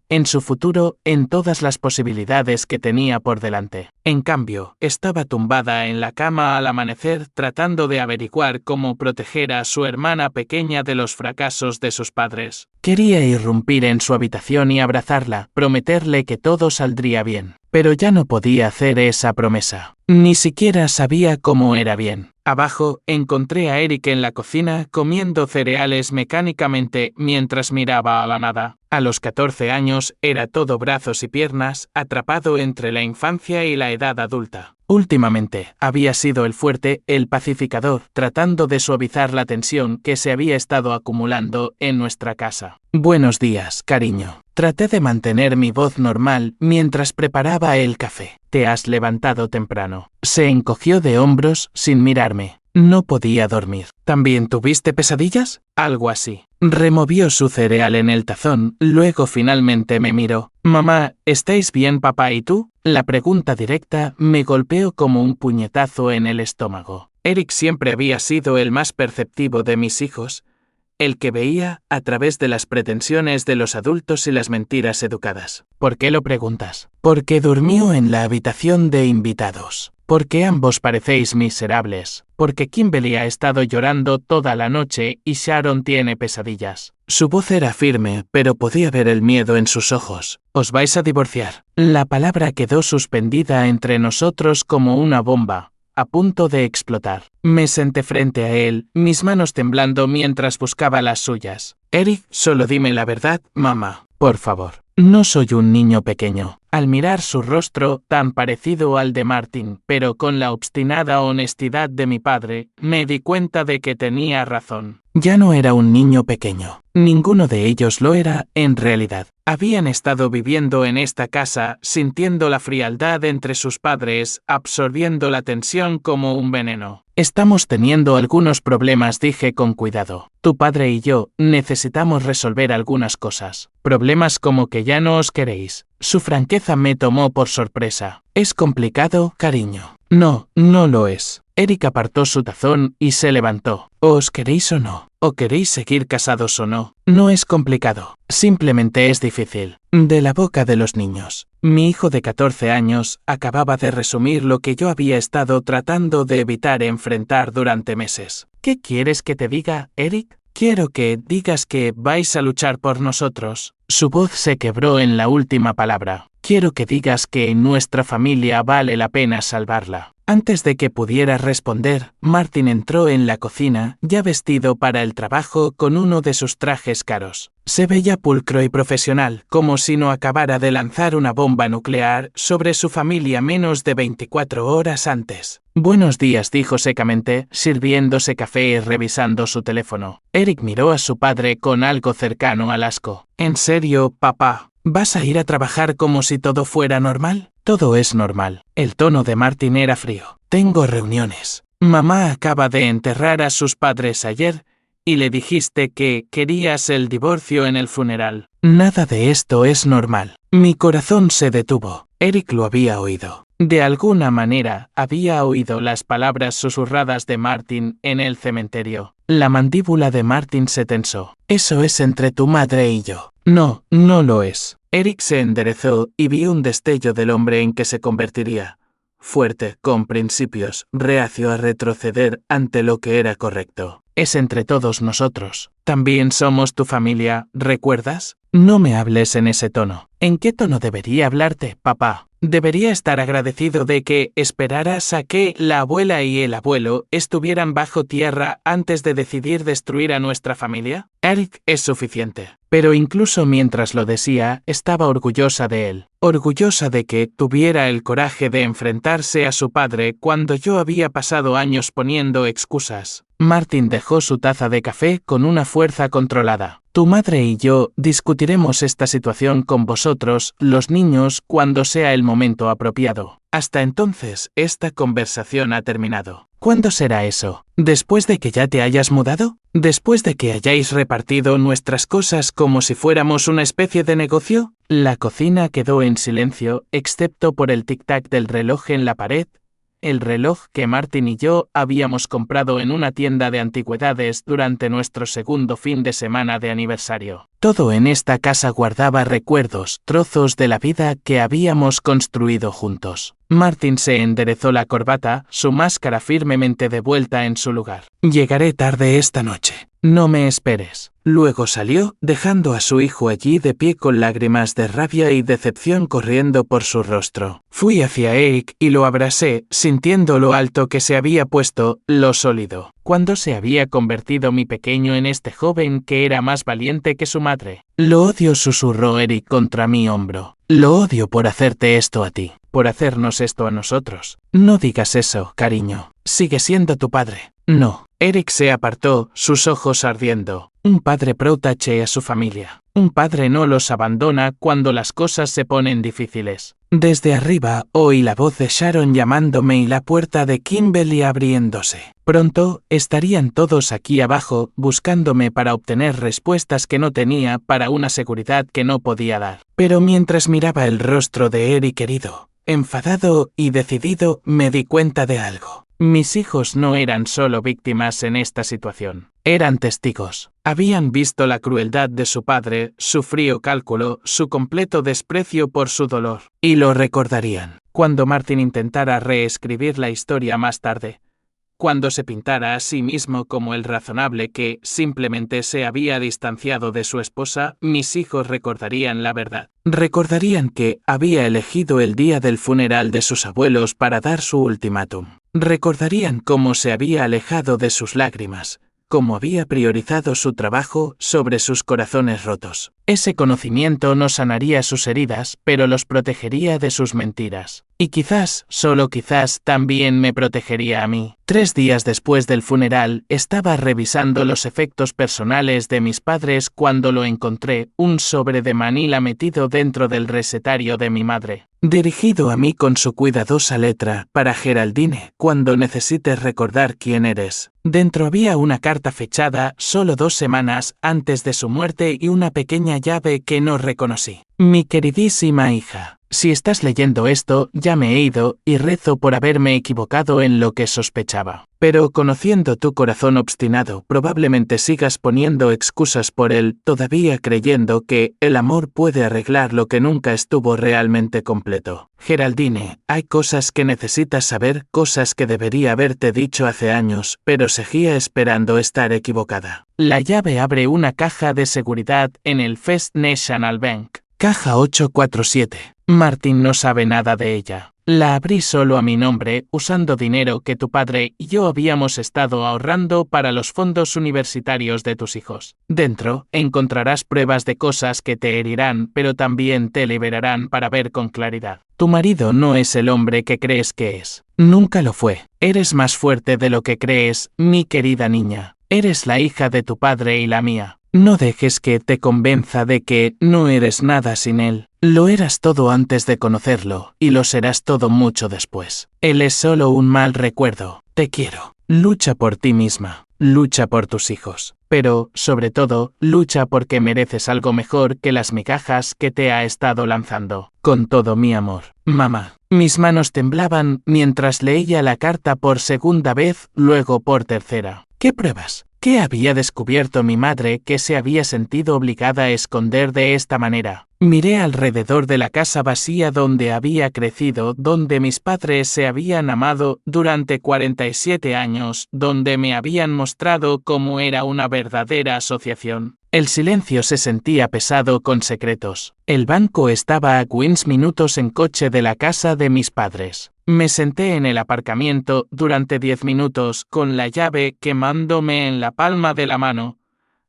A: en su futuro, en todas las posibilidades que tenía por delante. En cambio, estaba tumbada en la cama al amanecer tratando de averiguar cómo proteger a su hermana pequeña de los fracasos de sus padres. Quería irrumpir en su habitación y abrazarla, prometerle que todo saldría bien. Pero ya no podía hacer esa promesa. Ni siquiera sabía cómo era bien. Abajo, encontré a Eric en la cocina comiendo cereales mecánicamente mientras miraba a la nada. A los 14 años era todo brazos y piernas, atrapado entre la infancia y la edad adulta. Últimamente, había sido el fuerte, el pacificador, tratando de suavizar la tensión que se había estado acumulando en nuestra casa. Buenos días, cariño. Traté de mantener mi voz normal mientras preparaba el café. ¿Te has levantado temprano? Se encogió de hombros sin mirarme. No podía dormir. ¿También tuviste pesadillas? Algo así. Removió su cereal en el tazón, luego finalmente me miró. Mamá, ¿estáis bien papá y tú? La pregunta directa me golpeó como un puñetazo en el estómago. Eric siempre había sido el más perceptivo de mis hijos, el que veía a través de las pretensiones de los adultos y las mentiras educadas. ¿Por qué lo preguntas? Porque durmió en la habitación de invitados. Porque ambos parecéis miserables. Porque Kimberly ha estado llorando toda la noche y Sharon tiene pesadillas. Su voz era firme, pero podía ver el miedo en sus ojos. ¿Os vais a divorciar? La palabra quedó suspendida entre nosotros como una bomba, a punto de explotar. Me senté frente a él, mis manos temblando mientras buscaba las suyas. Eric, solo dime la verdad, mamá, por favor. No soy un niño pequeño. Al mirar su rostro, tan parecido al de Martin, pero con la obstinada honestidad de mi padre, me di cuenta de que tenía razón. Ya no era un niño pequeño. Ninguno de ellos lo era, en realidad. Habían estado viviendo en esta casa, sintiendo la frialdad entre sus padres, absorbiendo la tensión como un veneno. Estamos teniendo algunos problemas, dije con cuidado. Tu padre y yo necesitamos resolver algunas cosas. Problemas como que ya no os queréis. Su franqueza me tomó por sorpresa. ¿Es complicado, cariño? No, no lo es. Eric apartó su tazón y se levantó. ¿Os queréis o no? ¿O queréis seguir casados o no? No es complicado. Simplemente es difícil. De la boca de los niños. Mi hijo de 14 años acababa de resumir lo que yo había estado tratando de evitar enfrentar durante meses. ¿Qué quieres que te diga, Eric? Quiero que digas que vais a luchar por nosotros. Su voz se quebró en la última palabra. Quiero que digas que nuestra familia vale la pena salvarla. Antes de que pudiera responder, Martin entró en la cocina, ya vestido para el trabajo con uno de sus trajes caros. Se veía pulcro y profesional, como si no acabara de lanzar una bomba nuclear sobre su familia menos de 24 horas antes. Buenos días, dijo secamente, sirviéndose café y revisando su teléfono. Eric miró a su padre con algo cercano al asco. ¿En serio, papá? ¿Vas a ir a trabajar como si todo fuera normal? Todo es normal. El tono de Martin era frío. Tengo reuniones. Mamá acaba de enterrar a sus padres ayer y le dijiste que querías el divorcio en el funeral. Nada de esto es normal. Mi corazón se detuvo. Eric lo había oído. De alguna manera, había oído las palabras susurradas de Martin en el cementerio. La mandíbula de Martin se tensó. Eso es entre tu madre y yo. No, no lo es. Eric se enderezó y vi un destello del hombre en que se convertiría. Fuerte, con principios, reacio a retroceder ante lo que era correcto. Es entre todos nosotros. También somos tu familia, ¿recuerdas? No me hables en ese tono. ¿En qué tono debería hablarte, papá? Debería estar agradecido de que esperaras a que la abuela y el abuelo estuvieran bajo tierra antes de decidir destruir a nuestra familia. Eric es suficiente. Pero incluso mientras lo decía, estaba orgullosa de él. Orgullosa de que tuviera el coraje de enfrentarse a su padre cuando yo había pasado años poniendo excusas. Martin dejó su taza de café con una fuerza controlada. Tu madre y yo discutiremos esta situación con vosotros, los niños, cuando sea el momento apropiado. Hasta entonces, esta conversación ha terminado. ¿Cuándo será eso? ¿Después de que ya te hayas mudado? ¿Después de que hayáis repartido nuestras cosas como si fuéramos una especie de negocio? La cocina quedó en silencio, excepto por el tic-tac del reloj en la pared, el reloj que Martin y yo habíamos comprado en una tienda de antigüedades durante nuestro segundo fin de semana de aniversario. Todo en esta casa guardaba recuerdos, trozos de la vida que habíamos construido juntos. Martin se enderezó la corbata, su máscara firmemente de vuelta en su lugar. Llegaré tarde esta noche. No me esperes. Luego salió, dejando a su hijo allí de pie con lágrimas de rabia y decepción corriendo por su rostro. Fui hacia Eric y lo abracé, sintiendo lo alto que se había puesto, lo sólido. ¿Cuándo se había convertido mi pequeño en este joven que era más valiente que su madre? Lo odio, susurró Eric contra mi hombro. Lo odio por hacerte esto a ti, por hacernos esto a nosotros. No digas eso, cariño. Sigue siendo tu padre. No. Eric se apartó, sus ojos ardiendo. Un padre protege a su familia. Un padre no los abandona cuando las cosas se ponen difíciles. Desde arriba oí la voz de Sharon llamándome y la puerta de Kimberly abriéndose. Pronto estarían todos aquí abajo buscándome para obtener respuestas que no tenía para una seguridad que no podía dar. Pero mientras miraba el rostro de Eric herido, enfadado y decidido, me di cuenta de algo. Mis hijos no eran solo víctimas en esta situación. Eran testigos. Habían visto la crueldad de su padre, su frío cálculo, su completo desprecio por su dolor. Y lo recordarían. Cuando Martin intentara reescribir la historia más tarde. Cuando se pintara a sí mismo como el razonable que simplemente se había distanciado de su esposa, mis hijos recordarían la verdad. Recordarían que había elegido el día del funeral de sus abuelos para dar su ultimátum. Recordarían cómo se había alejado de sus lágrimas, cómo había priorizado su trabajo sobre sus corazones rotos. Ese conocimiento no sanaría sus heridas, pero los protegería de sus mentiras. Y quizás, solo quizás, también me protegería a mí. 3 días después del funeral, estaba revisando los efectos personales de mis padres cuando lo encontré, un sobre de Manila metido dentro del recetario de mi madre. Dirigido a mí con su cuidadosa letra, para Geraldine, cuando necesites recordar quién eres. Dentro había una carta fechada solo 2 semanas antes de su muerte y una pequeña llave que no reconocí. Mi queridísima hija, si estás leyendo esto, ya me he ido y rezo por haberme equivocado en lo que sospechaba. Pero conociendo tu corazón obstinado, probablemente sigas poniendo excusas por él, todavía creyendo que el amor puede arreglar lo que nunca estuvo realmente completo. Geraldine, hay cosas que necesitas saber, cosas que debería haberte dicho hace años, pero seguía esperando estar equivocada. La llave abre una caja de seguridad en el First National Bank. Caja 847. Martin no sabe nada de ella. La abrí solo a mi nombre, usando dinero que tu padre y yo habíamos estado ahorrando para los fondos universitarios de tus hijos. Dentro, encontrarás pruebas de cosas que te herirán, pero también te liberarán para ver con claridad. Tu marido no es el hombre que crees que es. Nunca lo fue. Eres más fuerte de lo que crees, mi querida niña. Eres la hija de tu padre y la mía. No dejes que te convenza de que no eres nada sin él. Lo eras todo antes de conocerlo, y lo serás todo mucho después. Él es solo un mal recuerdo. Te quiero. Lucha por ti misma. Lucha por tus hijos. Pero, sobre todo, lucha porque mereces algo mejor que las migajas que te ha estado lanzando. Con todo mi amor. Mamá. Mis manos temblaban mientras leía la carta por segunda vez, luego por tercera. ¿Qué pruebas? ¿Qué había descubierto mi madre que se había sentido obligada a esconder de esta manera? Miré alrededor de la casa vacía donde había crecido, donde mis padres se habían amado durante 47 años, donde me habían mostrado cómo era una verdadera asociación. El silencio se sentía pesado con secretos. El banco estaba a 15 minutos en coche de la casa de mis padres. Me senté en el aparcamiento durante 10 minutos con la llave quemándome en la palma de la mano,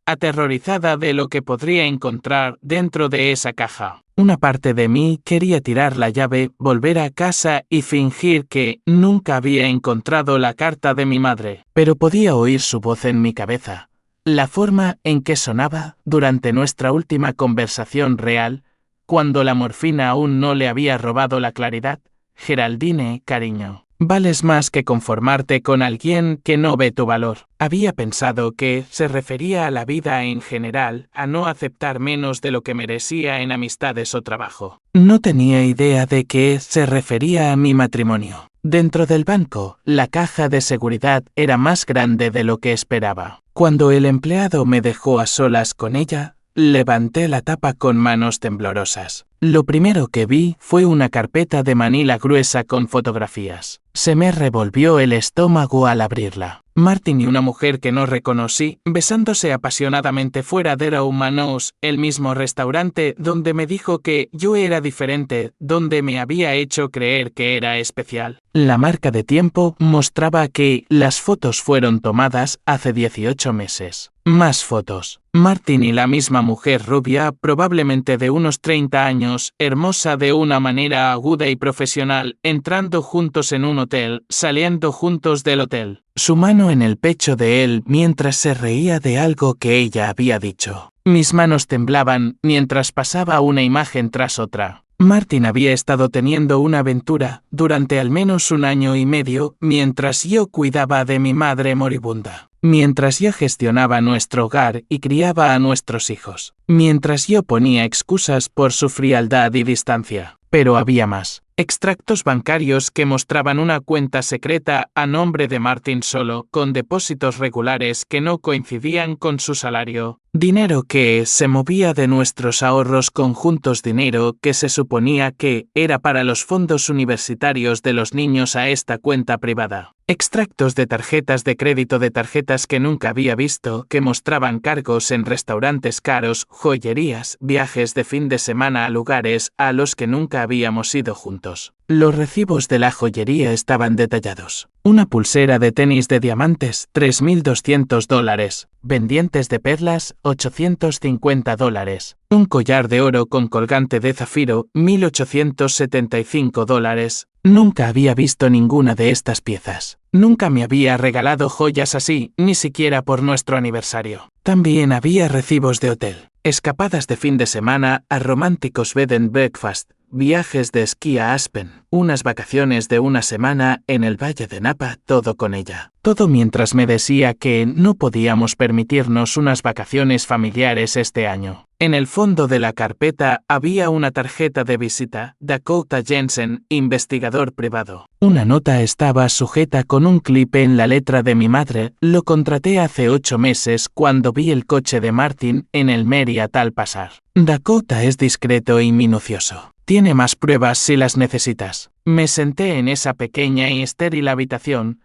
A: aterrorizada de lo que podría encontrar dentro de esa caja. Una parte de mí quería tirar la llave, volver a casa y fingir que nunca había encontrado la carta de mi madre, pero podía oír su voz en mi cabeza. La forma en que sonaba durante nuestra última conversación real, cuando la morfina aún no le había robado la claridad. Geraldine, cariño. Vales más que conformarte con alguien que no ve tu valor. Había pensado que se refería a la vida en general, a no aceptar menos de lo que merecía en amistades o trabajo. No tenía idea de que se refería a mi matrimonio. Dentro del banco, la caja de seguridad era más grande de lo que esperaba. Cuando el empleado me dejó a solas con ella, levanté la tapa con manos temblorosas. Lo primero que vi fue una carpeta de manila gruesa con fotografías. Se me revolvió el estómago al abrirla. Martin y una mujer que no reconocí, besándose apasionadamente fuera de Romanos, el mismo restaurante donde me dijo que yo era diferente, donde me había hecho creer que era especial. La marca de tiempo mostraba que las fotos fueron tomadas hace 18 meses. Más fotos. Martin y la misma mujer rubia, probablemente de unos 30 años, hermosa de una manera aguda y profesional, entrando juntos en un hotel, saliendo juntos del hotel. Su mano en el pecho de él mientras se reía de algo que ella había dicho. Mis manos temblaban mientras pasaba una imagen tras otra. Martin había estado teniendo una aventura durante al menos 1 año y medio mientras yo cuidaba de mi madre moribunda. Mientras yo gestionaba nuestro hogar y criaba a nuestros hijos. Mientras yo ponía excusas por su frialdad y distancia. Pero había más. Extractos bancarios que mostraban una cuenta secreta a nombre de Martin solo, con depósitos regulares que no coincidían con su salario. Dinero que se movía de nuestros ahorros conjuntos, dinero que se suponía que era para los fondos universitarios de los niños a esta cuenta privada. Extractos de tarjetas de crédito de tarjetas que nunca había visto, que mostraban cargos en restaurantes caros, joyerías, viajes de fin de semana a lugares a los que nunca habíamos ido juntos. Los recibos de la joyería estaban detallados. Una pulsera de tenis de diamantes, $3.200. Pendientes de perlas, $850. Un collar de oro con colgante de zafiro, $1.875. Nunca había visto ninguna de estas piezas. Nunca me había regalado joyas así, ni siquiera por nuestro aniversario. También había recibos de hotel, escapadas de fin de semana a románticos bed and breakfast, viajes de esquí a Aspen, unas vacaciones de 1 semana en el Valle de Napa, todo con ella. Todo mientras me decía que no podíamos permitirnos unas vacaciones familiares este año. En el fondo de la carpeta había una tarjeta de visita, Dakota Jensen, investigador privado. Una nota estaba sujeta con un clip en la letra de mi madre. Lo contraté hace 8 meses cuando vi el coche de Martin en el Marriott al pasar. Dakota es discreto y minucioso. Tiene más pruebas si las necesitas. Me senté en esa pequeña y estéril habitación,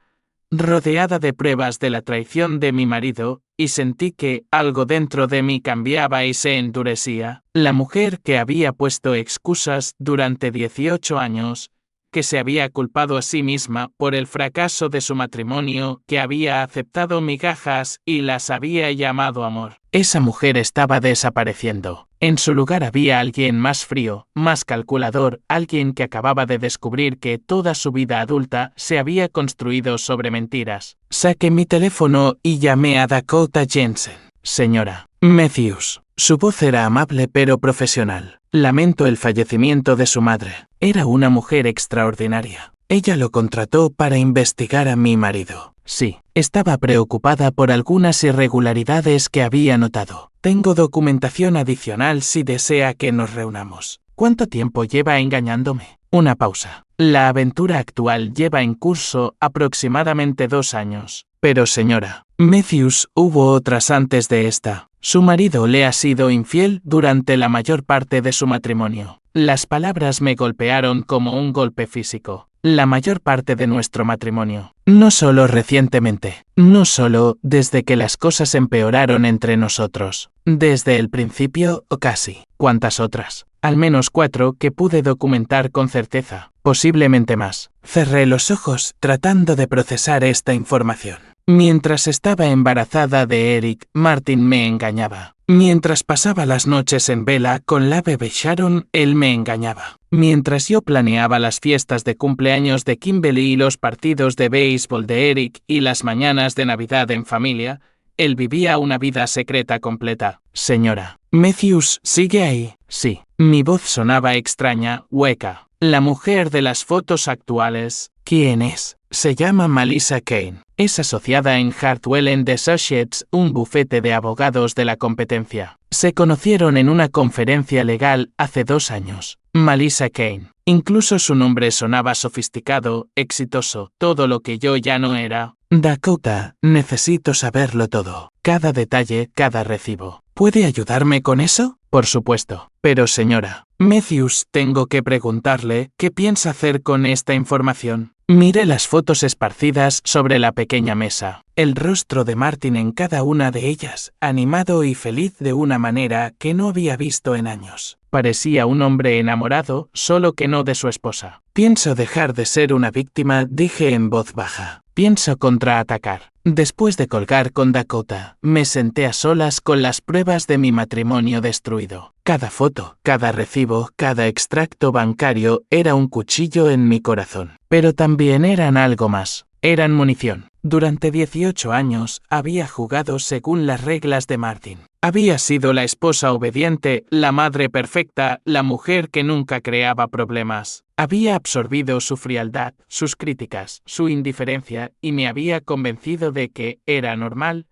A: rodeada de pruebas de la traición de mi marido, y sentí que algo dentro de mí cambiaba y se endurecía. La mujer que había puesto excusas durante 18 años, que se había culpado a sí misma por el fracaso de su matrimonio, que había aceptado migajas y las había llamado amor. Esa mujer estaba desapareciendo. En su lugar había alguien más frío, más calculador, alguien que acababa de descubrir que toda su vida adulta se había construido sobre mentiras. Saqué mi teléfono y llamé a Dakota Jensen. Señora Matthews. Su voz era amable pero profesional. Lamento el fallecimiento de su madre. Era una mujer extraordinaria. Ella lo contrató para investigar a mi marido. Sí, estaba preocupada por algunas irregularidades que había notado. Tengo documentación adicional si desea que nos reunamos. ¿Cuánto tiempo lleva engañándome? Una pausa. La aventura actual lleva en curso aproximadamente 2 años. Pero señora Matthews, hubo otras antes de esta. Su marido le ha sido infiel durante la mayor parte de su matrimonio. Las palabras me golpearon como un golpe físico. la mayor parte de nuestro matrimonio. No solo recientemente, no solo desde que las cosas empeoraron entre nosotros. Desde el principio o casi. ¿Cuántas otras? Al menos 4 que pude documentar con certeza. Posiblemente más. Cerré los ojos tratando de procesar esta información. Mientras estaba embarazada de Eric, Martin me engañaba. Mientras pasaba las noches en vela con la bebé Sharon, él me engañaba. Mientras yo planeaba las fiestas de cumpleaños de Kimberly y los partidos de béisbol de Eric y las mañanas de Navidad en familia, él vivía una vida secreta completa. Señora, Matthews, ¿sigue ahí? Sí. Mi voz sonaba extraña, hueca. La mujer de las fotos actuales. ¿Quién es? Se llama Melissa Kane. Es asociada en Hartwell & Associates, un bufete de abogados de la competencia. Se conocieron en una conferencia legal hace 2 años. Melissa Kane. Incluso su nombre sonaba sofisticado, exitoso, todo lo que yo ya no era. Dakota, necesito saberlo todo. Cada detalle, cada recibo. ¿Puede ayudarme con eso? Por supuesto. Pero señora Matthews, tengo que preguntarle, ¿qué piensa hacer con esta información? Miré las fotos esparcidas sobre la pequeña mesa. El rostro de Martin en cada una de ellas, animado y feliz de una manera que no había visto en años. Parecía un hombre enamorado, solo que no de su esposa. Pienso dejar de ser una víctima, dije en voz baja. Pienso contraatacar. Después de colgar con Dakota, me senté a solas con las pruebas de mi matrimonio destruido. Cada foto, cada recibo, cada extracto bancario era un cuchillo en mi corazón. Pero también eran algo más. Eran munición. Durante 18 años había jugado según las reglas de Martin. Había sido la esposa obediente, la madre perfecta, la mujer que nunca creaba problemas. Había absorbido su frialdad, sus críticas, su indiferencia y me había convencido de que era normal,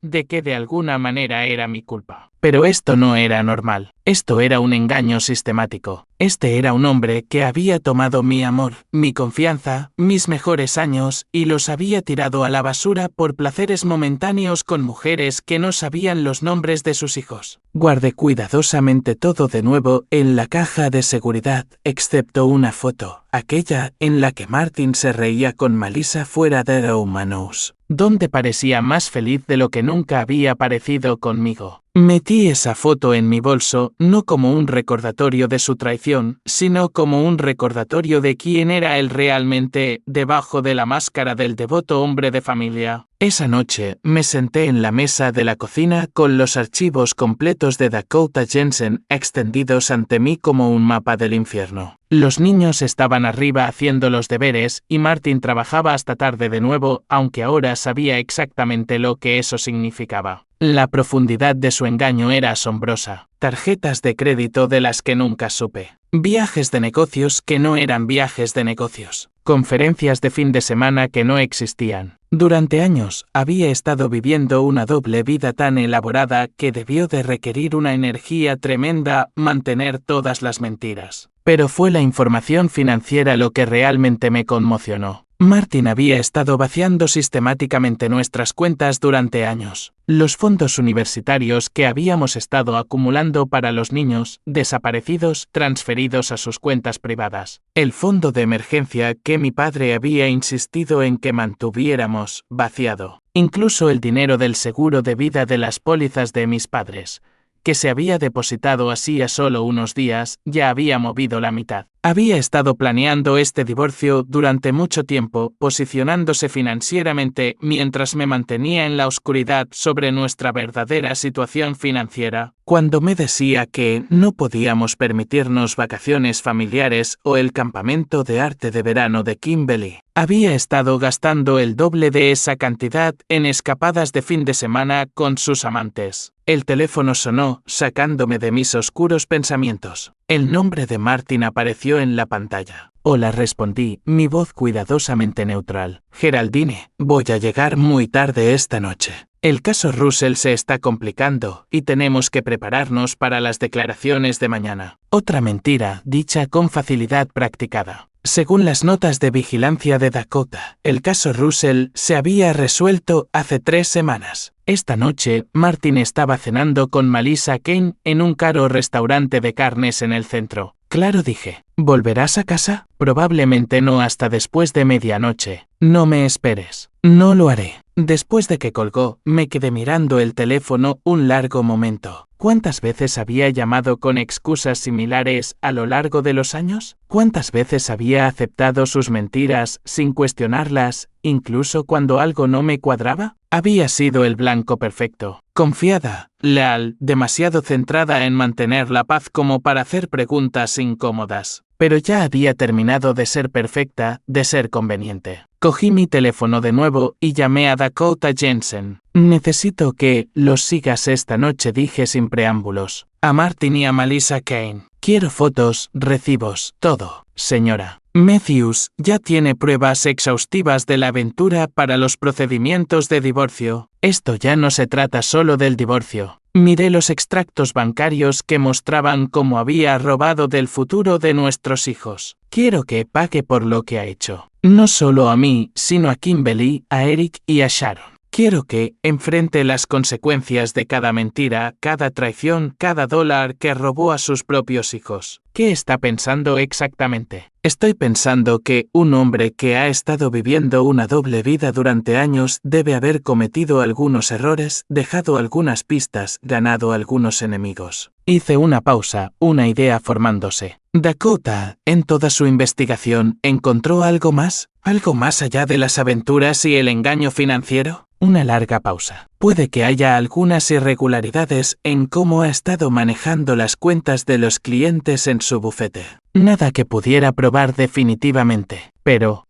A: de que de alguna manera era mi culpa. Pero esto no era normal. Esto era un engaño sistemático. Este era un hombre que había tomado mi amor, mi confianza, mis mejores años y los había tirado a la basura por placeres momentáneos con mujeres que no sabían los nombres de sus hijos. Guardé cuidadosamente todo de nuevo en la caja de seguridad, excepto una foto, aquella en la que Martin se reía con Melissa fuera de Romanos, donde parecía más feliz de lo que nunca había parecido conmigo. Metí esa foto en mi bolso, no como un recordatorio de su traición, sino como un recordatorio de quién era él realmente, debajo de la máscara del devoto hombre de familia. Esa noche, me senté en la mesa de la cocina con los archivos completos de Dakota Jensen extendidos ante mí como un mapa del infierno. Los niños estaban arriba haciendo los deberes y Martin trabajaba hasta tarde de nuevo, aunque ahora sabía exactamente lo que eso significaba. La profundidad de su engaño era asombrosa. Tarjetas de crédito de las que nunca supe. Viajes de negocios que no eran viajes de negocios. Conferencias de fin de semana que no existían. Durante años, había estado viviendo una doble vida tan elaborada que debió de requerir una energía tremenda mantener todas las mentiras. Pero fue la información financiera lo que realmente me conmocionó. Martin había estado vaciando sistemáticamente nuestras cuentas durante años. Los fondos universitarios que habíamos estado acumulando para los niños desaparecidos transferidos a sus cuentas privadas. El fondo de emergencia que mi padre había insistido en que mantuviéramos vaciado. Incluso el dinero del seguro de vida de las pólizas de mis padres, que se había depositado así a solo unos días, ya había movido la mitad. Había estado planeando este divorcio durante mucho tiempo, posicionándose financieramente mientras me mantenía en la oscuridad sobre nuestra verdadera situación financiera. Cuando me decía que no podíamos permitirnos vacaciones familiares o el campamento de arte de verano de Kimberly, había estado gastando el doble de esa cantidad en escapadas de fin de semana con sus amantes. El teléfono sonó, sacándome de mis oscuros pensamientos. El nombre de Martin apareció en la pantalla. Hola, respondí, mi voz cuidadosamente neutral. Geraldine, voy a llegar muy tarde esta noche. El caso Russell se está complicando y tenemos que prepararnos para las declaraciones de mañana. Otra mentira, dicha con facilidad practicada. Según las notas de vigilancia de Dakota, el caso Russell se había resuelto hace 3 semanas. Esta noche, Martin estaba cenando con Melissa Kane en un caro restaurante de carnes en el centro. Claro, dije. ¿Volverás a casa? Probablemente no hasta después de medianoche. No me esperes. No lo haré. Después de que colgó, me quedé mirando el teléfono un largo momento. ¿Cuántas veces había llamado con excusas similares a lo largo de los años? ¿Cuántas veces había aceptado sus mentiras sin cuestionarlas, incluso cuando algo no me cuadraba? Había sido el blanco perfecto. Confiada, leal, demasiado centrada en mantener la paz como para hacer preguntas incómodas. Pero ya había terminado de ser perfecta, de ser conveniente. Cogí mi teléfono de nuevo y llamé a Dakota Jensen. Necesito que los sigas esta noche, dije sin preámbulos. A Martin y a Melissa Kane. Quiero fotos, recibos, todo, señora. Matthews ya tiene pruebas exhaustivas de la aventura para los procedimientos de divorcio. Esto ya no se trata solo del divorcio. Miré los extractos bancarios que mostraban cómo había robado del futuro de nuestros hijos. Quiero que pague por lo que ha hecho. No solo a mí, sino a Kimberly, a Eric y a Sharon. Quiero que enfrente las consecuencias de cada mentira, cada traición, cada dólar que robó a sus propios hijos. ¿Qué está pensando exactamente? Estoy pensando que un hombre que ha estado viviendo una doble vida durante años debe haber cometido algunos errores, dejado algunas pistas, ganado algunos enemigos. Hice una pausa, una idea formándose. Dakota, en toda su investigación, ¿encontró algo más? ¿Algo más allá de las aventuras y el engaño financiero? Una larga pausa. Puede que haya algunas irregularidades en cómo ha estado manejando las cuentas de los clientes en su bufete. Nada que pudiera probar definitivamente. Pero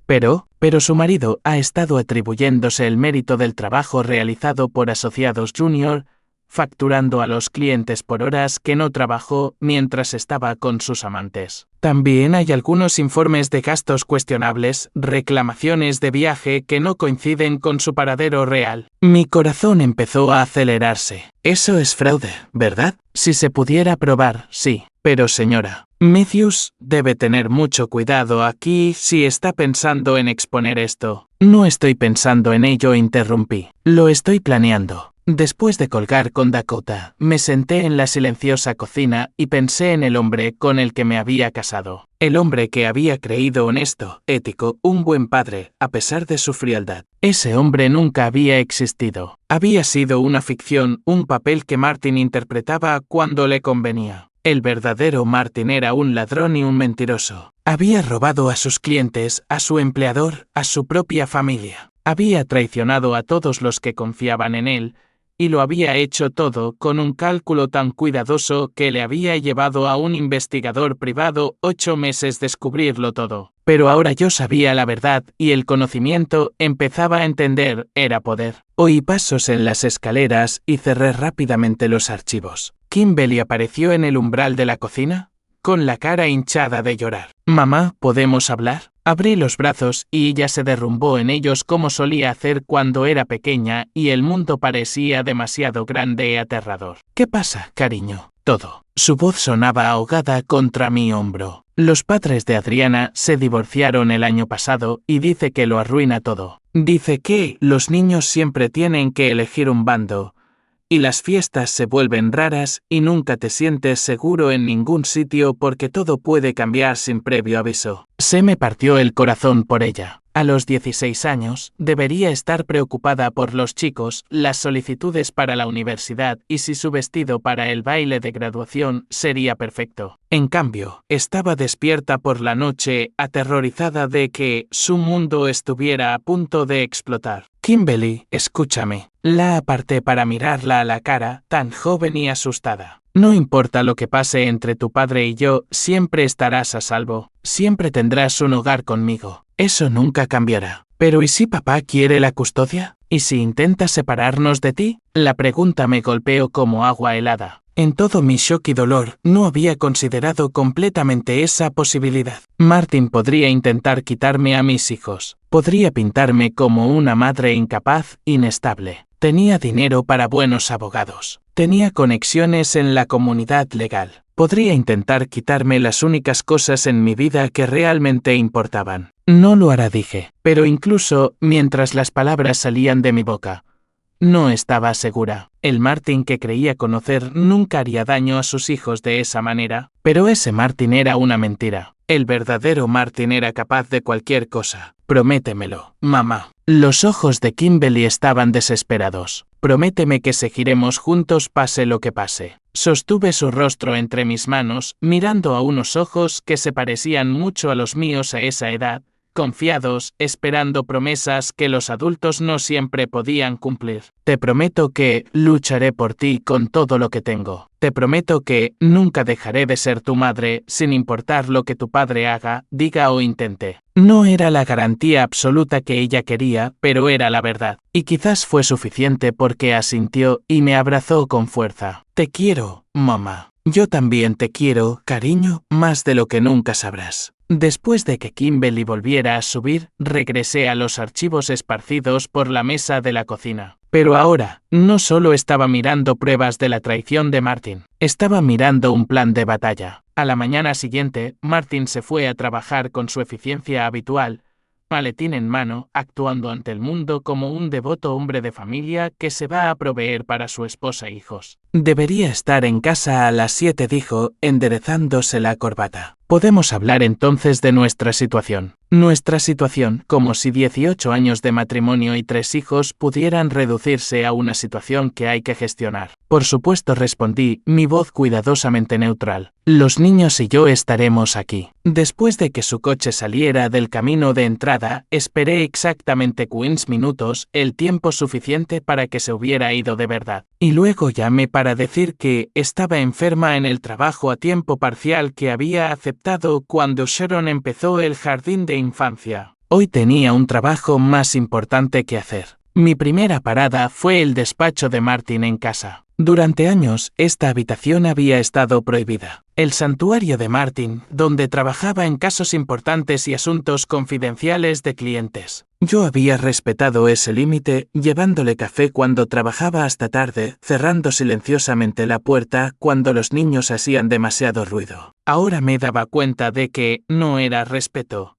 A: su marido ha estado atribuyéndose el mérito del trabajo realizado por Asociados Junior, facturando a los clientes por horas que no trabajó mientras estaba con sus amantes. También hay algunos informes de gastos cuestionables, reclamaciones de viaje que no coinciden con su paradero real. Mi corazón empezó a acelerarse. Eso es fraude, ¿verdad? Si se pudiera probar, sí. Pero señora, Matthews debe tener mucho cuidado aquí si está pensando en exponer esto. No estoy pensando en ello, interrumpí. Lo estoy planeando. Después de colgar con Dakota, me senté en la silenciosa cocina y pensé en el hombre con el que me había casado. El hombre que había creído honesto, ético, un buen padre, a pesar de su frialdad. Ese hombre nunca había existido. Había sido una ficción, un papel que Martin interpretaba cuando le convenía. El verdadero Martin era un ladrón y un mentiroso. Había robado a sus clientes, a su empleador, a su propia familia. Había traicionado a todos los que confiaban en él, y lo había hecho todo con un cálculo tan cuidadoso que le había llevado a un investigador privado 8 meses descubrirlo todo. Pero ahora yo sabía la verdad y el conocimiento, empezaba a entender, era poder. Oí pasos en las escaleras y cerré rápidamente los archivos. Kimberly apareció en el umbral de la cocina, con la cara hinchada de llorar. «Mamá, ¿podemos hablar?» Abrí los brazos y ella se derrumbó en ellos como solía hacer cuando era pequeña y el mundo parecía demasiado grande y aterrador. «¿Qué pasa, cariño?» «Todo». Su voz sonaba ahogada contra mi hombro. «Los padres de Adriana se divorciaron el año pasado y dice que lo arruina todo. Dice que los niños siempre tienen que elegir un bando. Y las fiestas se vuelven raras y nunca te sientes seguro en ningún sitio porque todo puede cambiar sin previo aviso». Se me partió el corazón por ella. A los 16 años, debería estar preocupada por los chicos, las solicitudes para la universidad y si su vestido para el baile de graduación sería perfecto. En cambio, estaba despierta por la noche, aterrorizada de que su mundo estuviera a punto de explotar. «Kimberly, escúchame». La aparté para mirarla a la cara, tan joven y asustada. «No importa lo que pase entre tu padre y yo, siempre estarás a salvo. Siempre tendrás un hogar conmigo. Eso nunca cambiará. Pero ¿y si papá quiere la custodia? ¿Y si intenta separarnos de ti?» La pregunta me golpeó como agua helada. En todo mi shock y dolor, no había considerado completamente esa posibilidad. Martin podría intentar quitarme a mis hijos. Podría pintarme como una madre incapaz, inestable. Tenía dinero para buenos abogados. Tenía conexiones en la comunidad legal. Podría intentar quitarme las únicas cosas en mi vida que realmente importaban. No lo hará, dije. Pero incluso, mientras las palabras salían de mi boca, no estaba segura. El Martin que creía conocer nunca haría daño a sus hijos de esa manera, pero ese Martin era una mentira. El verdadero Martin era capaz de cualquier cosa. Prométemelo, mamá. Los ojos de Kimberly estaban desesperados. Prométeme que seguiremos juntos pase lo que pase. Sostuve su rostro entre mis manos, mirando a unos ojos que se parecían mucho a los míos a esa edad, confiados, esperando promesas que los adultos no siempre podían cumplir. Te prometo que lucharé por ti con todo lo que tengo. Te prometo que nunca dejaré de ser tu madre, sin importar lo que tu padre haga, diga o intente. No era la garantía absoluta que ella quería, pero era la verdad. Y quizás fue suficiente porque asintió y me abrazó con fuerza. Te quiero, mamá. Yo también te quiero, cariño, más de lo que nunca sabrás. Después de que Kimberly volviera a subir, regresé a los archivos esparcidos por la mesa de la cocina. Pero ahora, no solo estaba mirando pruebas de la traición de Martin, estaba mirando un plan de batalla. A la mañana siguiente, Martin se fue a trabajar con su eficiencia habitual, maletín en mano, actuando ante el mundo como un devoto hombre de familia que se va a proveer para su esposa e hijos. Debería estar en casa a las 7, dijo, enderezándose la corbata. Podemos hablar entonces de nuestra situación. Nuestra situación, como si 18 años de matrimonio y 3 hijos pudieran reducirse a una situación que hay que gestionar. Por supuesto, respondí, mi voz cuidadosamente neutral. Los niños y yo estaremos aquí. Después de que su coche saliera del camino de entrada, esperé exactamente 15 minutos, el tiempo suficiente para que se hubiera ido de verdad. Y luego llamé para decir que estaba enferma en el trabajo a tiempo parcial que había aceptado cuando Sharon empezó el jardín de infancia. Hoy tenía un trabajo más importante que hacer. Mi primera parada fue el despacho de Martin en casa. Durante años, esta habitación había estado prohibida. El santuario de Martin, donde trabajaba en casos importantes y asuntos confidenciales de clientes. Yo había respetado ese límite, llevándole café cuando trabajaba hasta tarde, cerrando silenciosamente la puerta cuando los niños hacían demasiado ruido. Ahora me daba cuenta de que no era respeto.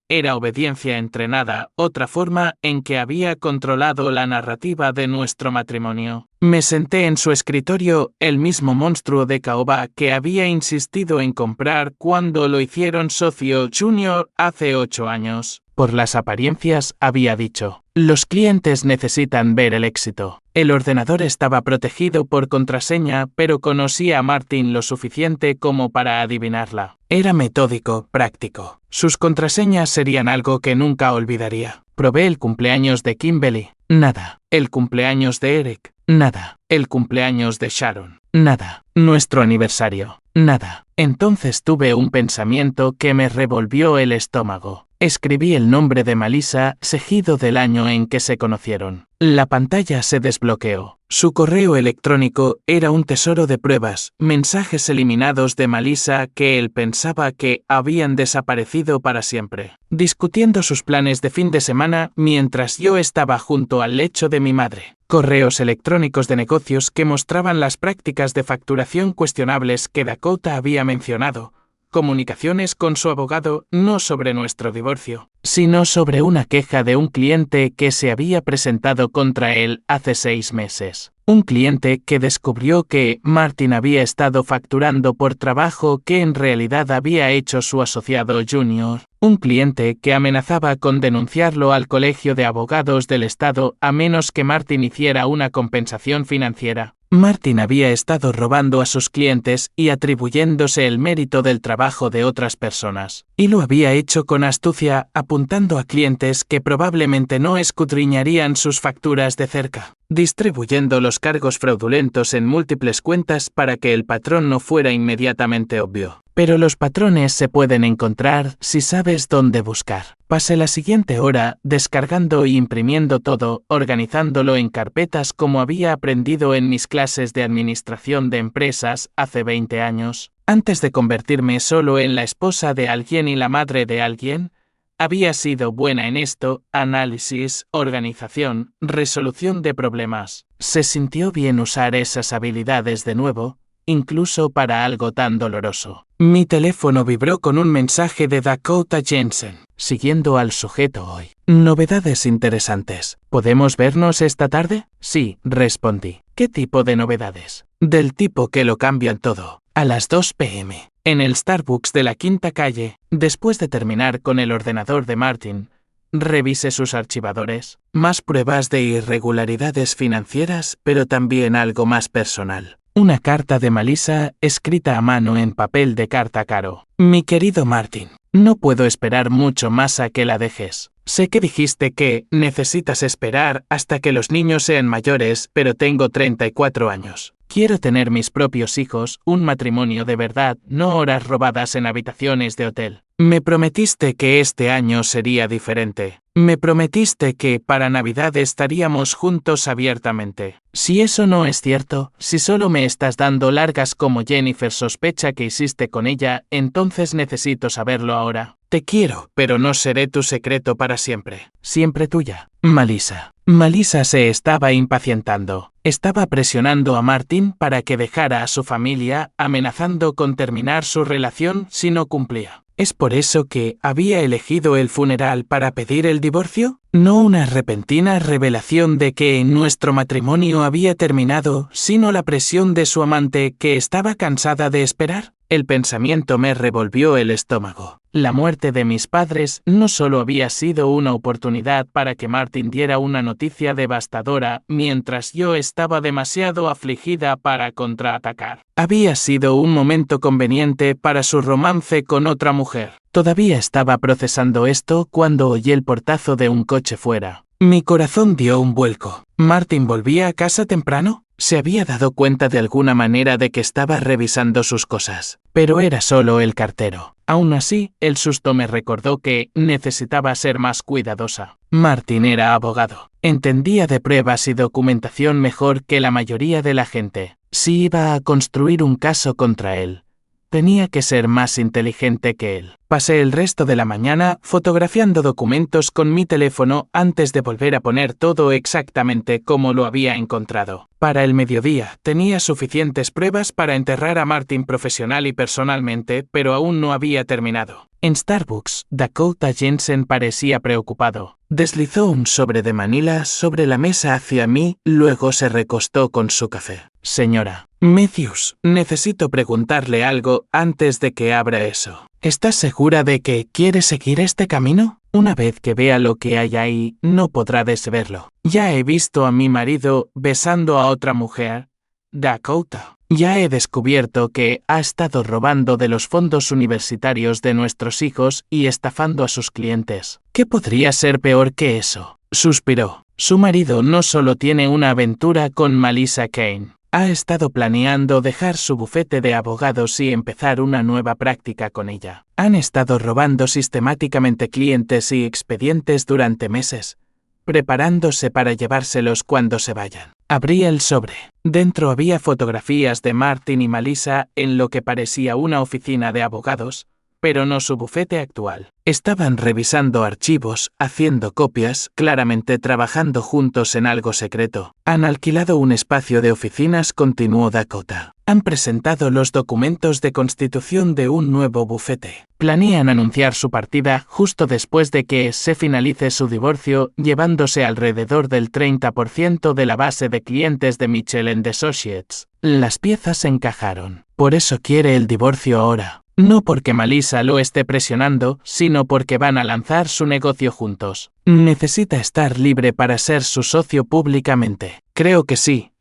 A: Era obediencia entrenada, otra forma en que había controlado la narrativa de nuestro matrimonio. Me senté en su escritorio, el mismo monstruo de caoba que había insistido en comprar cuando lo hicieron socio junior hace 8 años. Por las apariencias, había dicho. Los clientes necesitan ver el éxito. El ordenador estaba protegido por contraseña, pero conocía a Martin lo suficiente como para adivinarla. Era metódico, práctico. Sus contraseñas serían algo que nunca olvidaría. Probé el cumpleaños de Kimberly. Nada. El cumpleaños de Eric. Nada. El cumpleaños de Sharon. Nada. Nuestro aniversario. Nada. Entonces tuve un pensamiento que me revolvió el estómago. Escribí el nombre de Melissa, seguido del año en que se conocieron. La pantalla se desbloqueó. Su correo electrónico era un tesoro de pruebas, mensajes eliminados de Melissa que él pensaba que habían desaparecido para siempre. Discutiendo sus planes de fin de semana mientras yo estaba junto al lecho de mi madre. Correos electrónicos de negocios que mostraban las prácticas de facturación cuestionables que Dakota había mencionado. Comunicaciones con su abogado no sobre nuestro divorcio, sino sobre una queja de un cliente que se había presentado contra él hace 6 meses. Un cliente que descubrió que Martin había estado facturando por trabajo que en realidad había hecho su asociado junior. Un cliente que amenazaba con denunciarlo al Colegio de Abogados del Estado a menos que Martin hiciera una compensación financiera. Martin había estado robando a sus clientes y atribuyéndose el mérito del trabajo de otras personas. Y lo había hecho con astucia, apuntando a clientes que probablemente no escudriñarían sus facturas de cerca, distribuyendo los cargos fraudulentos en múltiples cuentas para que el patrón no fuera inmediatamente obvio. Pero los patrones se pueden encontrar si sabes dónde buscar. Pasé la siguiente hora descargando e imprimiendo todo, organizándolo en carpetas como había aprendido en mis clases de administración de empresas hace 20 años. Antes de convertirme solo en la esposa de alguien y la madre de alguien, había sido buena en esto: análisis, organización, resolución de problemas. Se sintió bien usar esas habilidades de nuevo, incluso para algo tan doloroso. Mi teléfono vibró con un mensaje de Dakota Jensen, siguiendo al sujeto hoy. Novedades interesantes. ¿Podemos vernos esta tarde? Sí, respondí. ¿Qué tipo de novedades? Del tipo que lo cambian todo. A las 2 p.m. En el Starbucks de la Quinta Calle, después de terminar con el ordenador de Martin, revise sus archivadores. Más pruebas de irregularidades financieras, pero también algo más personal. Una carta de Melissa escrita a mano en papel de carta caro. Mi querido Martin, no puedo esperar mucho más a que la dejes. Sé que dijiste que necesitas esperar hasta que los niños sean mayores, pero tengo 34 años. Quiero tener mis propios hijos, un matrimonio de verdad, no horas robadas en habitaciones de hotel. Me prometiste que este año sería diferente. Me prometiste que para Navidad estaríamos juntos abiertamente. Si eso no es cierto, si solo me estás dando largas como Jennifer sospecha que hiciste con ella, entonces necesito saberlo ahora. Te quiero, pero no seré tu secreto para siempre. Siempre tuya. Melissa. Melissa se estaba impacientando. Estaba presionando a Martin para que dejara a su familia, amenazando con terminar su relación si no cumplía. ¿Es por eso que había elegido el funeral para pedir el divorcio? No una repentina revelación de que nuestro matrimonio había terminado, sino la presión de su amante que estaba cansada de esperar. El pensamiento me revolvió el estómago. La muerte de mis padres no solo había sido una oportunidad para que Martin diera una noticia devastadora mientras yo estaba demasiado afligida para contraatacar. Había sido un momento conveniente para su romance con otra mujer. Todavía estaba procesando esto cuando oí el portazo de un coche fuera. Mi corazón dio un vuelco. ¿Martin volvía a casa temprano? Se había dado cuenta de alguna manera de que estaba revisando sus cosas, pero era solo el cartero. Aún así, el susto me recordó que necesitaba ser más cuidadosa. Martin era abogado. Entendía de pruebas y documentación mejor que la mayoría de la gente. Si iba a construir un caso contra él, tenía que ser más inteligente que él. Pasé el resto de la mañana fotografiando documentos con mi teléfono antes de volver a poner todo exactamente como lo había encontrado. Para el mediodía, tenía suficientes pruebas para enterrar a Martin profesional y personalmente, pero aún no había terminado. En Starbucks, Dakota Jensen parecía preocupado. Deslizó un sobre de Manila sobre la mesa hacia mí, luego se recostó con su café. Señora Matthews, necesito preguntarle algo antes de que abra eso. ¿Estás segura de que quiere seguir este camino? Una vez que vea lo que hay ahí, no podrá desverlo. Ya he visto a mi marido besando a otra mujer, Dakota. Ya he descubierto que ha estado robando de los fondos universitarios de nuestros hijos y estafando a sus clientes. ¿Qué podría ser peor que eso? Suspiró. Su marido no solo tiene una aventura con Melissa Kane. Ha estado planeando dejar su bufete de abogados y empezar una nueva práctica con ella. Han estado robando sistemáticamente clientes y expedientes durante meses, preparándose para llevárselos cuando se vayan. Abrí el sobre. Dentro había fotografías de Martin y Melissa en lo que parecía una oficina de abogados, pero no su bufete actual. Estaban revisando archivos, haciendo copias, claramente trabajando juntos en algo secreto. Han alquilado un espacio de oficinas, continuó Dakota. Han presentado los documentos de constitución de un nuevo bufete. Planean anunciar su partida justo después de que se finalice su divorcio, llevándose alrededor del 30% de la base de clientes de Mitchell & Associates. Las piezas encajaron. Por eso quiere el divorcio ahora. No porque Melissa lo esté presionando, sino porque van a lanzar su negocio juntos. Necesita estar libre para ser su socio públicamente. Creo que sí,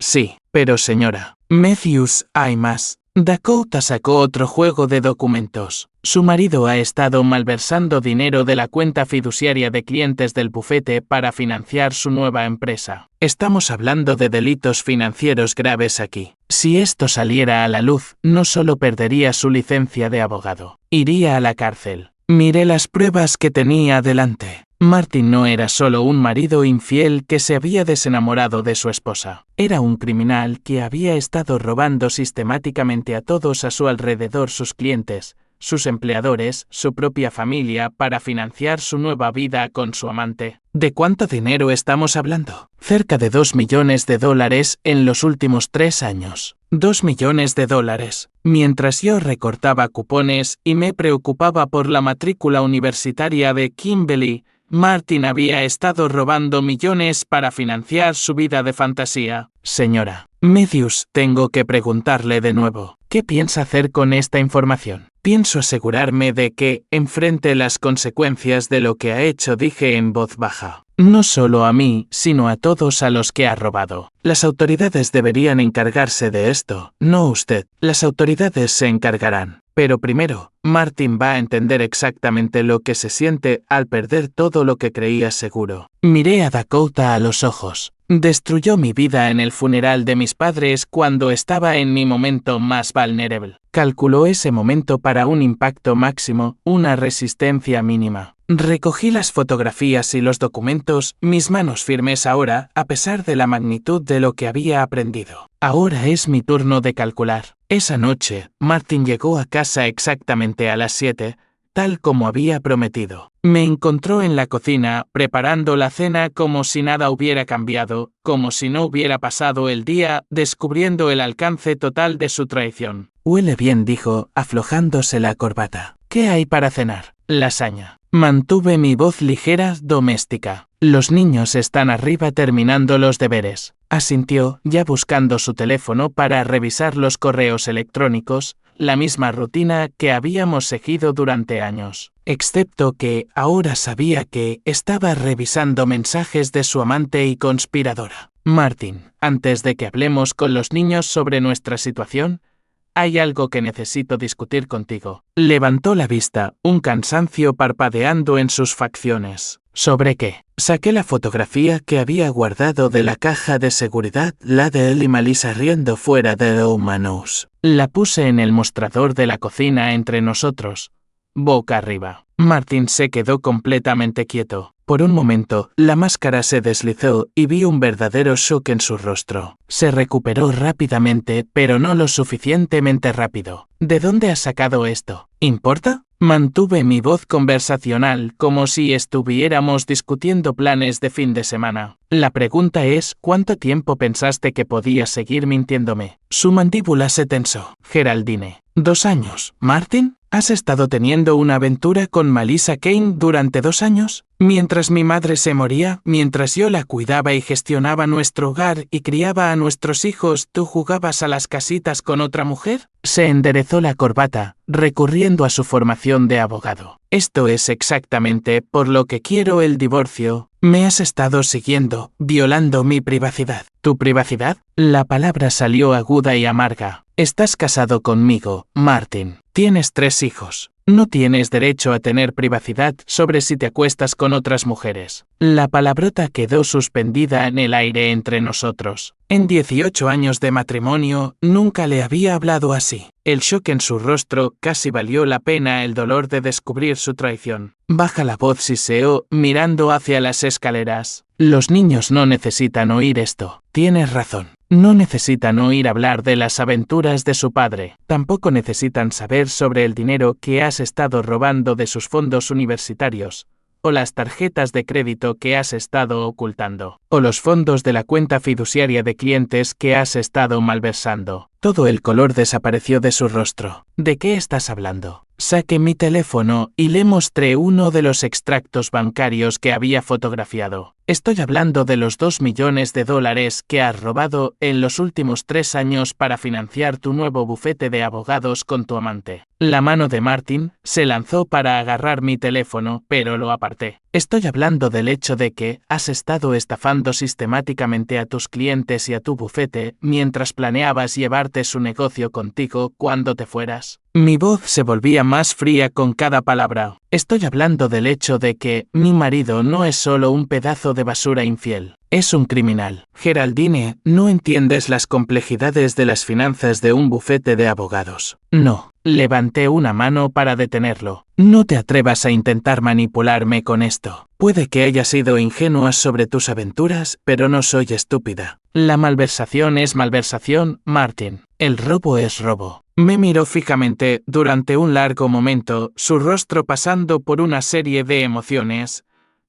A: pero señora Matthews, hay más. Dakota sacó otro juego de documentos. Su marido ha estado malversando dinero de la cuenta fiduciaria de clientes del bufete para financiar su nueva empresa. Estamos hablando de delitos financieros graves aquí. Si esto saliera a la luz, no solo perdería su licencia de abogado, iría a la cárcel. Miré las pruebas que tenía delante. Martin no era solo un marido infiel que se había desenamorado de su esposa. Era un criminal que había estado robando sistemáticamente a todos a su alrededor, sus clientes, sus empleadores, su propia familia, para financiar su nueva vida con su amante. ¿De cuánto dinero estamos hablando? Cerca de $2 millones en los últimos 3 años. $2 millones. Mientras yo recortaba cupones y me preocupaba por la matrícula universitaria de Kimberly, Martin había estado robando millones para financiar su vida de fantasía. Señora Matthews, tengo que preguntarle de nuevo, ¿qué piensa hacer con esta información? Pienso asegurarme de que enfrente las consecuencias de lo que ha hecho, dije en voz baja. No solo a mí, sino a todos a los que ha robado. Las autoridades deberían encargarse de esto, no usted. Las autoridades se encargarán. Pero primero, Martin va a entender exactamente lo que se siente al perder todo lo que creía seguro. Miré a Dakota a los ojos. Destruyó mi vida en el funeral de mis padres cuando estaba en mi momento más vulnerable. Calculó ese momento para un impacto máximo, una resistencia mínima. Recogí las fotografías y los documentos, mis manos firmes ahora, a pesar de la magnitud de lo que había aprendido. Ahora es mi turno de calcular. Esa noche, Martin llegó a casa exactamente a las 7, tal como había prometido. Me encontró en la cocina, preparando la cena como si nada hubiera cambiado, como si no hubiera pasado el día, descubriendo el alcance total de su traición. Huele bien, dijo, aflojándose la corbata. ¿Qué hay para cenar? Lasaña. Mantuve mi voz ligera, doméstica. Los niños están arriba terminando los deberes. Asintió, ya buscando su teléfono para revisar los correos electrónicos, la misma rutina que habíamos seguido durante años. Excepto que ahora sabía que estaba revisando mensajes de su amante y conspiradora. Martin, antes de que hablemos con los niños sobre nuestra situación, hay algo que necesito discutir contigo. Levantó la vista, un cansancio parpadeando en sus facciones. ¿Sobre qué? Saqué la fotografía que había guardado de la caja de seguridad, la de él y Melissa riendo fuera de Humanos. La puse en el mostrador de la cocina entre nosotros, boca arriba. Martin se quedó completamente quieto. Por un momento, la máscara se deslizó y vi un verdadero shock en su rostro. Se recuperó rápidamente, pero no lo suficientemente rápido. ¿De dónde has sacado esto? ¿Importa? Mantuve mi voz conversacional como si estuviéramos discutiendo planes de fin de semana. La pregunta es, ¿cuánto tiempo pensaste que podías seguir mintiéndome? Su mandíbula se tensó. Geraldine. 2 años. ¿Martin? ¿Has estado teniendo una aventura con Melissa Kane durante 2 años? Mientras mi madre se moría, mientras yo la cuidaba y gestionaba nuestro hogar y criaba a nuestros hijos, ¿tú jugabas a las casitas con otra mujer? Se enderezó la corbata, recurriendo a su formación de abogado. Esto es exactamente por lo que quiero el divorcio. Me has estado siguiendo, violando mi privacidad. ¿Tu privacidad? La palabra salió aguda y amarga. Estás casado conmigo, Martin. Tienes 3 hijos. No tienes derecho a tener privacidad sobre si te acuestas con otras mujeres. La palabrota quedó suspendida en el aire entre nosotros. En 18 años de matrimonio, nunca le había hablado así. El shock en su rostro casi valió la pena el dolor de descubrir su traición. Baja la voz, siseó, mirando hacia las escaleras. Los niños no necesitan oír esto. Tienes razón. No necesitan oír hablar de las aventuras de su padre. Tampoco necesitan saber sobre el dinero que has estado robando de sus fondos universitarios, o las tarjetas de crédito que has estado ocultando, o los fondos de la cuenta fiduciaria de clientes que has estado malversando. Todo el color desapareció de su rostro. ¿De qué estás hablando? Saqué mi teléfono y le mostré uno de los extractos bancarios que había fotografiado. Estoy hablando de los $2 millones que has robado en los últimos 3 años para financiar tu nuevo bufete de abogados con tu amante. La mano de Martin se lanzó para agarrar mi teléfono, pero lo aparté. Estoy hablando del hecho de que has estado estafando sistemáticamente a tus clientes y a tu bufete mientras planeabas llevarte su negocio contigo cuando te fueras. Mi voz se volvía más fría con cada palabra. Estoy hablando del hecho de que mi marido no es solo un pedazo de basura infiel. Es un criminal. Geraldine, no entiendes las complejidades de las finanzas de un bufete de abogados. No. Levanté una mano para detenerlo. No te atrevas a intentar manipularme con esto. Puede que haya sido ingenua sobre tus aventuras, pero no soy estúpida. La malversación es malversación, Martin. El robo es robo. Me miró fijamente durante un largo momento, su rostro pasando por una serie de emociones.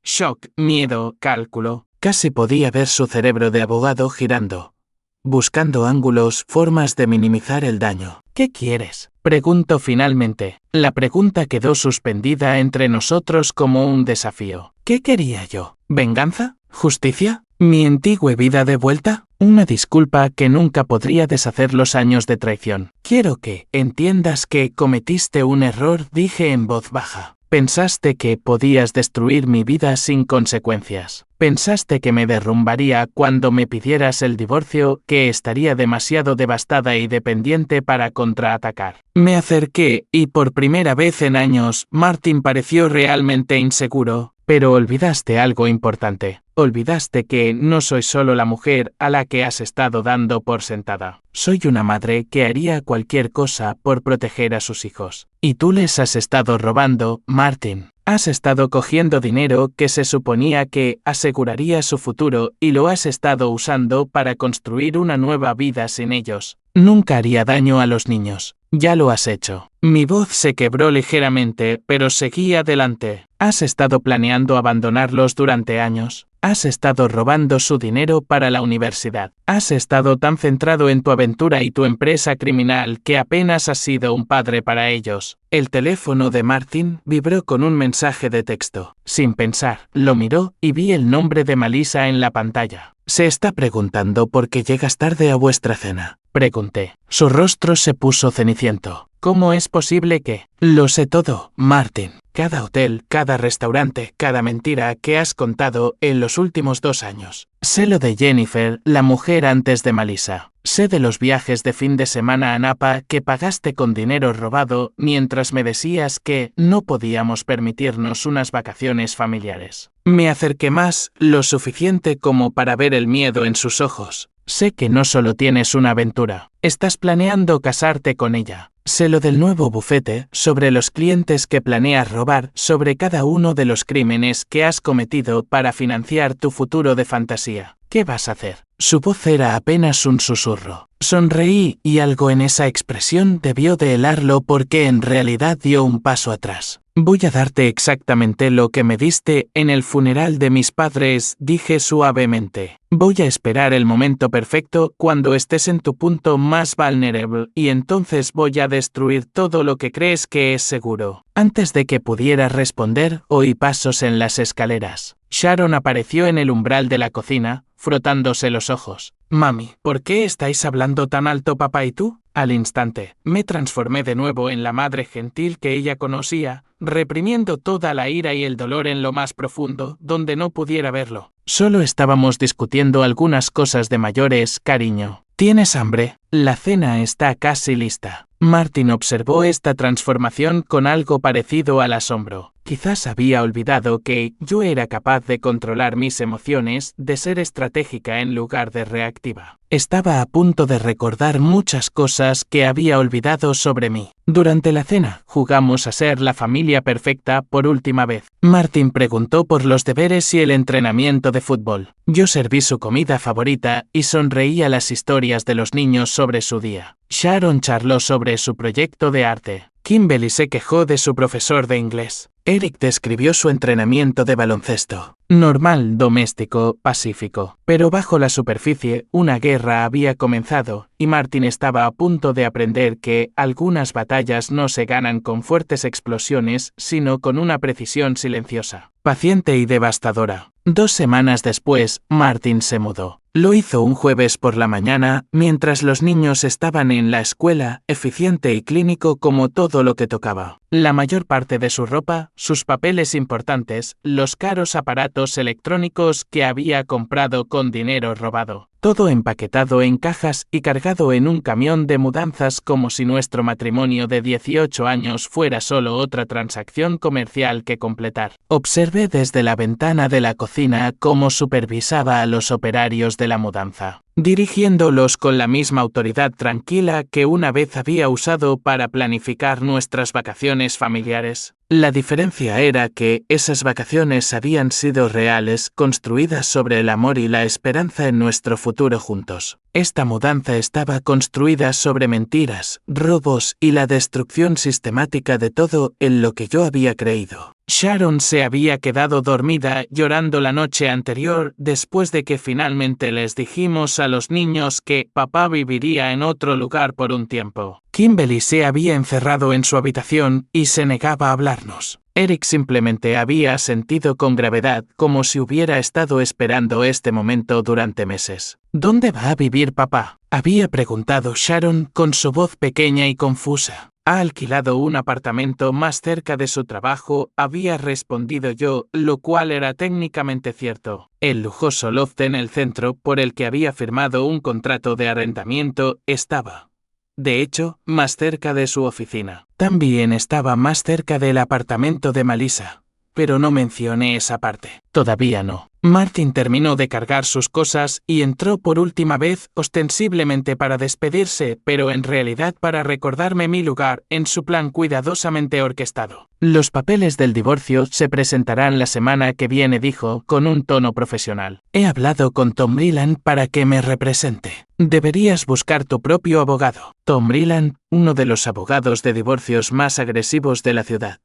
A: shock, miedo, cálculo. Casi podía ver su cerebro de abogado girando, buscando ángulos, formas de minimizar el daño. ¿Qué quieres?, preguntó finalmente. La pregunta quedó suspendida entre nosotros como un desafío. ¿Qué quería yo? ¿Venganza? ¿Justicia? ¿Mi antigua vida de vuelta? Una disculpa que nunca podría deshacer los años de traición. Quiero que entiendas que cometiste un error, dije en voz baja. Pensaste que podías destruir mi vida sin consecuencias. Pensaste que me derrumbaría cuando me pidieras el divorcio, que estaría demasiado devastada y dependiente para contraatacar. Me acerqué y por primera vez en años, Martin pareció realmente inseguro. Pero olvidaste algo importante. Olvidaste que no soy solo la mujer a la que has estado dando por sentada. Soy una madre que haría cualquier cosa por proteger a sus hijos. Y tú les has estado robando, Martin. Has estado cogiendo dinero que se suponía que aseguraría su futuro y lo has estado usando para construir una nueva vida sin ellos. Nunca haría daño a los niños. Ya lo has hecho. Mi voz se quebró ligeramente, pero seguí adelante. Has estado planeando abandonarlos durante años. Has estado robando su dinero para la universidad. Has estado tan centrado en tu aventura y tu empresa criminal que apenas has sido un padre para ellos. El teléfono de Martin vibró con un mensaje de texto. Sin pensar, lo miró y vi el nombre de Melissa en la pantalla. «Se está preguntando por qué llegas tarde a vuestra cena», pregunté. Su rostro se puso ceniciento. «¿Cómo es posible que...?» «Lo sé todo, Martin. Cada hotel, cada restaurante, cada mentira que has contado en los últimos 2 años. Sé lo de Jennifer, la mujer antes de Melissa. Sé de los viajes de fin de semana a Napa que pagaste con dinero robado mientras me decías que no podíamos permitirnos unas vacaciones familiares. Me acerqué más, lo suficiente como para ver el miedo en sus ojos. Sé que no solo tienes una aventura, estás planeando casarte con ella. Sé lo del nuevo bufete, sobre los clientes que planeas robar, sobre cada uno de los crímenes que has cometido para financiar tu futuro de fantasía. ¿Qué vas a hacer? Su voz era apenas un susurro. Sonreí y algo en esa expresión debió de helarlo porque en realidad dio un paso atrás. Voy a darte exactamente lo que me diste en el funeral de mis padres, dije suavemente. Voy a esperar el momento perfecto cuando estés en tu punto más vulnerable y entonces voy a destruir todo lo que crees que es seguro. Antes de que pudiera responder, oí pasos en las escaleras. Sharon apareció en el umbral de la cocina, frotándose los ojos. «Mami, ¿por qué estáis hablando tan alto papá y tú?» Al instante, me transformé de nuevo en la madre gentil que ella conocía, reprimiendo toda la ira y el dolor en lo más profundo, donde no pudiera verlo. Solo estábamos discutiendo algunas cosas de mayores, cariño. ¿Tienes hambre? La cena está casi lista. Martin observó esta transformación con algo parecido al asombro. Quizás había olvidado que yo era capaz de controlar mis emociones, de ser estratégica en lugar de reactiva. Estaba a punto de recordar muchas cosas que había olvidado sobre mí. Durante la cena, jugamos a ser la familia perfecta por última vez. Martin preguntó por los deberes y el entrenamiento de fútbol. Yo serví su comida favorita y sonreí a las historias de los niños sobre su día. Sharon charló sobre su proyecto de arte. Kimberly se quejó de su profesor de inglés. Eric describió su entrenamiento de baloncesto. Normal, doméstico, pacífico. Pero bajo la superficie, una guerra había comenzado, y Martin estaba a punto de aprender que algunas batallas no se ganan con fuertes explosiones, sino con una precisión silenciosa, paciente y devastadora. 2 semanas después, Martin se mudó. Lo hizo un jueves por la mañana, mientras los niños estaban en la escuela, eficiente y clínico como todo lo que tocaba. La mayor parte de su ropa, sus papeles importantes, los caros aparatos electrónicos que había comprado con dinero robado. Todo empaquetado en cajas y cargado en un camión de mudanzas como si nuestro matrimonio de 18 años fuera solo otra transacción comercial que completar. Observé desde la ventana de la cocina cómo supervisaba a los operarios de la mudanza, dirigiéndolos con la misma autoridad tranquila que una vez había usado para planificar nuestras vacaciones familiares. La diferencia era que esas vacaciones habían sido reales, construidas sobre el amor y la esperanza en nuestro futuro juntos. Esta mudanza estaba construida sobre mentiras, robos y la destrucción sistemática de todo en lo que yo había creído. Sharon se había quedado dormida llorando la noche anterior después de que finalmente les dijimos a los niños que papá viviría en otro lugar por un tiempo. Kimberly se había encerrado en su habitación y se negaba a hablarnos. Eric simplemente había sentido con gravedad como si hubiera estado esperando este momento durante meses. ¿Dónde va a vivir papá?, había preguntado Sharon con su voz pequeña y confusa. Ha alquilado un apartamento más cerca de su trabajo, había respondido yo, lo cual era técnicamente cierto. El lujoso loft en el centro, por el que había firmado un contrato de arrendamiento, estaba, de hecho, más cerca de su oficina. También estaba más cerca del apartamento de Melissa, pero no mencioné esa parte. Todavía no. Martin terminó de cargar sus cosas y entró por última vez, ostensiblemente para despedirse, pero en realidad para recordarme mi lugar en su plan cuidadosamente orquestado. Los papeles del divorcio se presentarán la semana que viene, dijo, con un tono profesional. He hablado con Tom Breland para que me represente. Deberías buscar tu propio abogado. Tom Breland, uno de los abogados de divorcios más agresivos de la ciudad,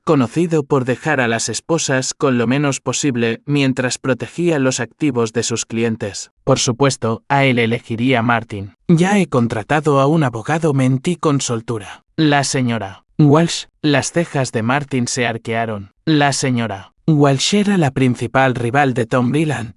A: conocido por dejar a las esposas con lo menos posible mientras protegía los activos de sus clientes. Por supuesto, a él elegiría Martin. Ya he contratado a un abogado, mentí con soltura. La señora Walsh. Las cejas de Martin se arquearon. La señora Walsh era la principal rival de Tom Breland,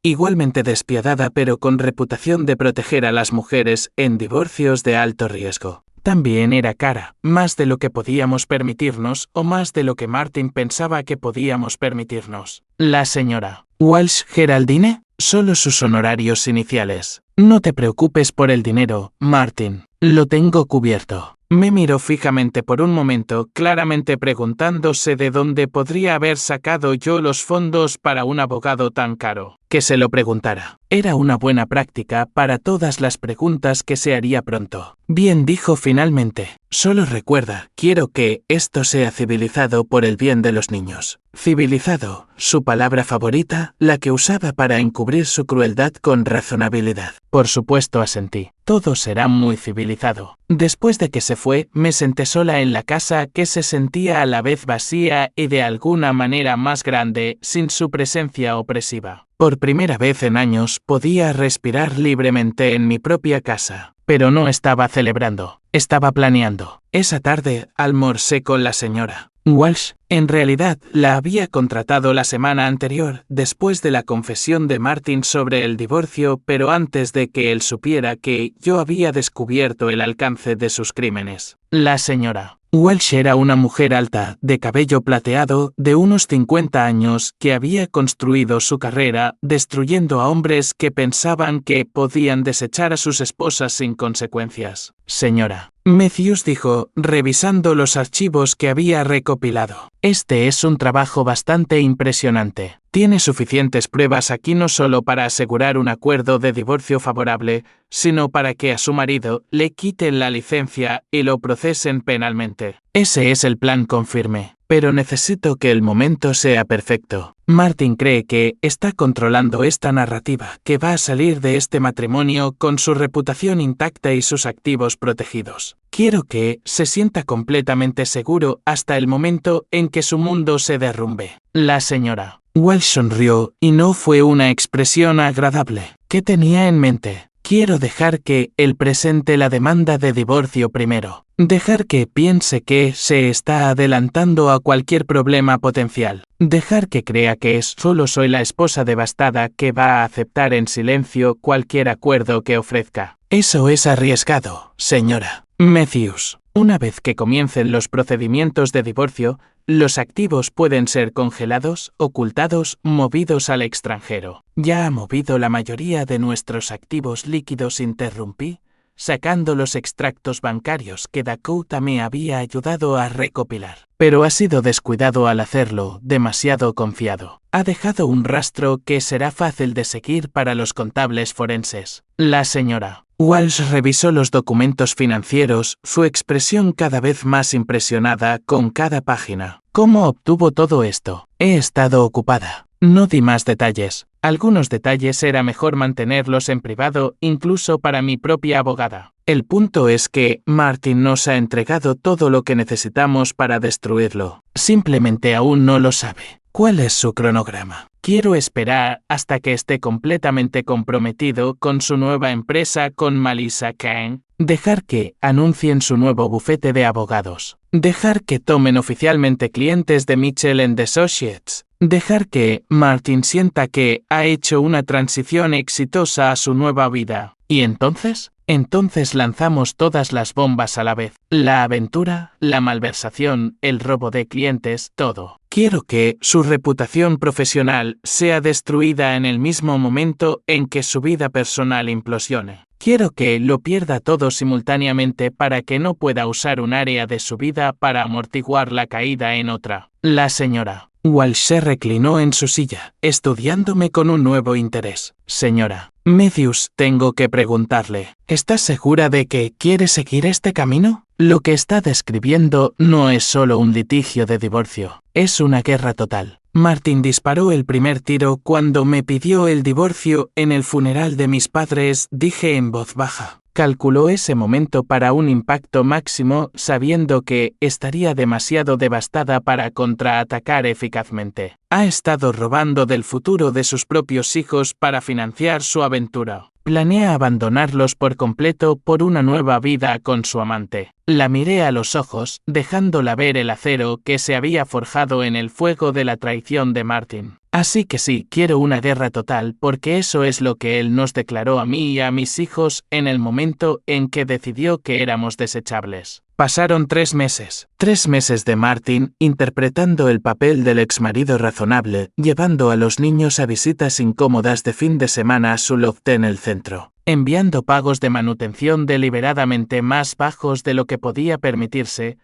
A: igualmente despiadada pero con reputación de proteger a las mujeres en divorcios de alto riesgo. También era cara, más de lo que podíamos permitirnos o más de lo que Martin pensaba que podíamos permitirnos. La señora Walsh Geraldine, solo sus honorarios iniciales. No te preocupes por el dinero, Martin. Lo tengo cubierto. Me miró fijamente por un momento, claramente preguntándose de dónde podría haber sacado yo los fondos para un abogado tan caro. Que se lo preguntara. Era una buena práctica para todas las preguntas que se haría pronto. Bien, dijo finalmente. Solo recuerda, quiero que esto sea civilizado por el bien de los niños. Civilizado, su palabra favorita, la que usaba para encubrir su crueldad con razonabilidad. Por supuesto, asentí. Todo será muy civilizado. Después de que se fue, me senté sola en la casa que se sentía a la vez vacía y de alguna manera más grande, sin su presencia opresiva. Por primera vez en años podía respirar libremente en mi propia casa. Pero no estaba celebrando, estaba planeando. Esa tarde almorcé con la señora Walsh. En realidad, la había contratado la semana anterior, después de la confesión de Martin sobre el divorcio, pero antes de que él supiera que yo había descubierto el alcance de sus crímenes. La señora Walsh era una mujer alta, de cabello plateado, de unos 50 años, que había construido su carrera destruyendo a hombres que pensaban que podían desechar a sus esposas sin consecuencias. Señora Matthews dijo, revisando los archivos que había recopilado. Este es un trabajo bastante impresionante. Tiene suficientes pruebas aquí no solo para asegurar un acuerdo de divorcio favorable, sino para que a su marido le quiten la licencia y lo procesen penalmente. Ese es el plan, confirmé. Pero necesito que el momento sea perfecto. Martin cree que está controlando esta narrativa, que va a salir de este matrimonio con su reputación intacta y sus activos protegidos. Quiero que se sienta completamente seguro hasta el momento en que su mundo se derrumbe. La señora Walsh sonrió, y no fue una expresión agradable. ¿Qué tenía en mente? Quiero dejar que él presente la demanda de divorcio primero. Dejar que piense que se está adelantando a cualquier problema potencial. Dejar que crea que solo soy la esposa devastada que va a aceptar en silencio cualquier acuerdo que ofrezca. Eso es arriesgado, señora Matthews. Una vez que comiencen los procedimientos de divorcio, los activos pueden ser congelados, ocultados, movidos al extranjero. Ya ha movido la mayoría de nuestros activos líquidos, interrumpí, sacando los extractos bancarios que Dakota me había ayudado a recopilar. Pero ha sido descuidado al hacerlo, demasiado confiado. Ha dejado un rastro que será fácil de seguir para los contables forenses. La señora Walsh revisó los documentos financieros, su expresión cada vez más impresionada con cada página. ¿Cómo obtuvo todo esto? He estado ocupada. No di más detalles. Algunos detalles era mejor mantenerlos en privado, incluso para mi propia abogada. El punto es que Martin nos ha entregado todo lo que necesitamos para destruirlo. Simplemente aún no lo sabe. ¿Cuál es su cronograma? Quiero esperar hasta que esté completamente comprometido con su nueva empresa con Melissa Kane. Dejar que anuncien su nuevo bufete de abogados. Dejar que tomen oficialmente clientes de Mitchell & Associates. Dejar que Martin sienta que ha hecho una transición exitosa a su nueva vida. ¿Y entonces? Entonces lanzamos todas las bombas a la vez. La aventura, la malversación, el robo de clientes, todo. Quiero que su reputación profesional sea destruida en el mismo momento en que su vida personal implosione. Quiero que lo pierda todo simultáneamente para que no pueda usar un área de su vida para amortiguar la caída en otra. La señora Walsh se reclinó en su silla, estudiándome con un nuevo interés. Señora Matthews, tengo que preguntarle, ¿estás segura de que quiere seguir este camino? Lo que está describiendo no es solo un litigio de divorcio, es una guerra total. Martin disparó el primer tiro cuando me pidió el divorcio en el funeral de mis padres, dije en voz baja. Calculó ese momento para un impacto máximo, sabiendo que estaría demasiado devastada para contraatacar eficazmente. Ha estado robando del futuro de sus propios hijos para financiar su aventura. Planea abandonarlos por completo por una nueva vida con su amante. La miré a los ojos, dejándola ver el acero que se había forjado en el fuego de la traición de Martin. Así que sí, quiero una guerra total porque eso es lo que él nos declaró a mí y a mis hijos en el momento en que decidió que éramos desechables. Pasaron 3 meses. 3 meses de Martin interpretando el papel del exmarido razonable, llevando a los niños a visitas incómodas de fin de semana a su loft en el centro, enviando pagos de manutención deliberadamente más bajos de lo que podía permitirse,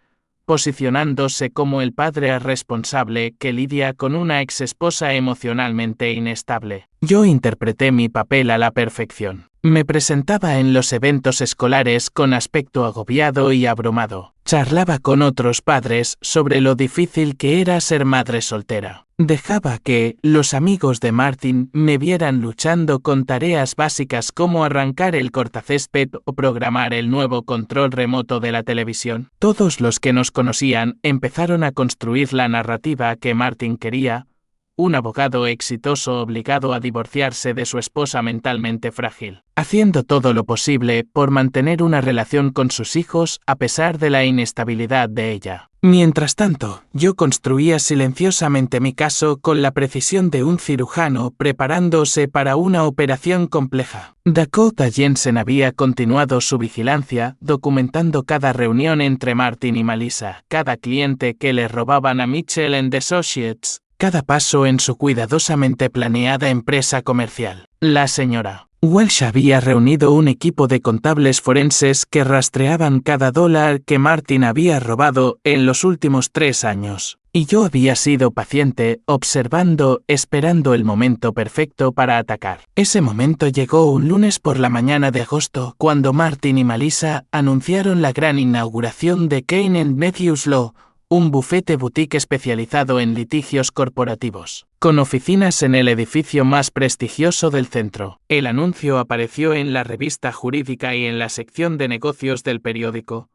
A: posicionándose como el padre responsable que lidia con una exesposa emocionalmente inestable. Yo interpreté mi papel a la perfección. Me presentaba en los eventos escolares con aspecto agobiado y abrumado. Charlaba con otros padres sobre lo difícil que era ser madre soltera. Dejaba que los amigos de Martin me vieran luchando con tareas básicas como arrancar el cortacésped o programar el nuevo control remoto de la televisión. Todos los que nos conocían empezaron a construir la narrativa que Martin quería, un abogado exitoso obligado a divorciarse de su esposa mentalmente frágil, haciendo todo lo posible por mantener una relación con sus hijos a pesar de la inestabilidad de ella. Mientras tanto, yo construía silenciosamente mi caso con la precisión de un cirujano preparándose para una operación compleja. Dakota Jensen había continuado su vigilancia, documentando cada reunión entre Martin y Melissa, cada cliente que le robaban a Mitchell & Associates, cada paso en su cuidadosamente planeada empresa comercial. La señora Walsh había reunido un equipo de contables forenses que rastreaban cada dólar que Martin había robado en los últimos 3 años. Y yo había sido paciente, observando, esperando el momento perfecto para atacar. Ese momento llegó un lunes por la mañana de agosto, cuando Martin y Melissa anunciaron la gran inauguración de Kane & Matthews Law, un bufete boutique especializado en litigios corporativos, con oficinas en el edificio más prestigioso del centro. El anuncio apareció en la revista jurídica y en la sección de negocios del periódico.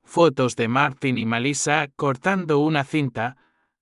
A: Fotos de Martin y Melissa cortando una cinta,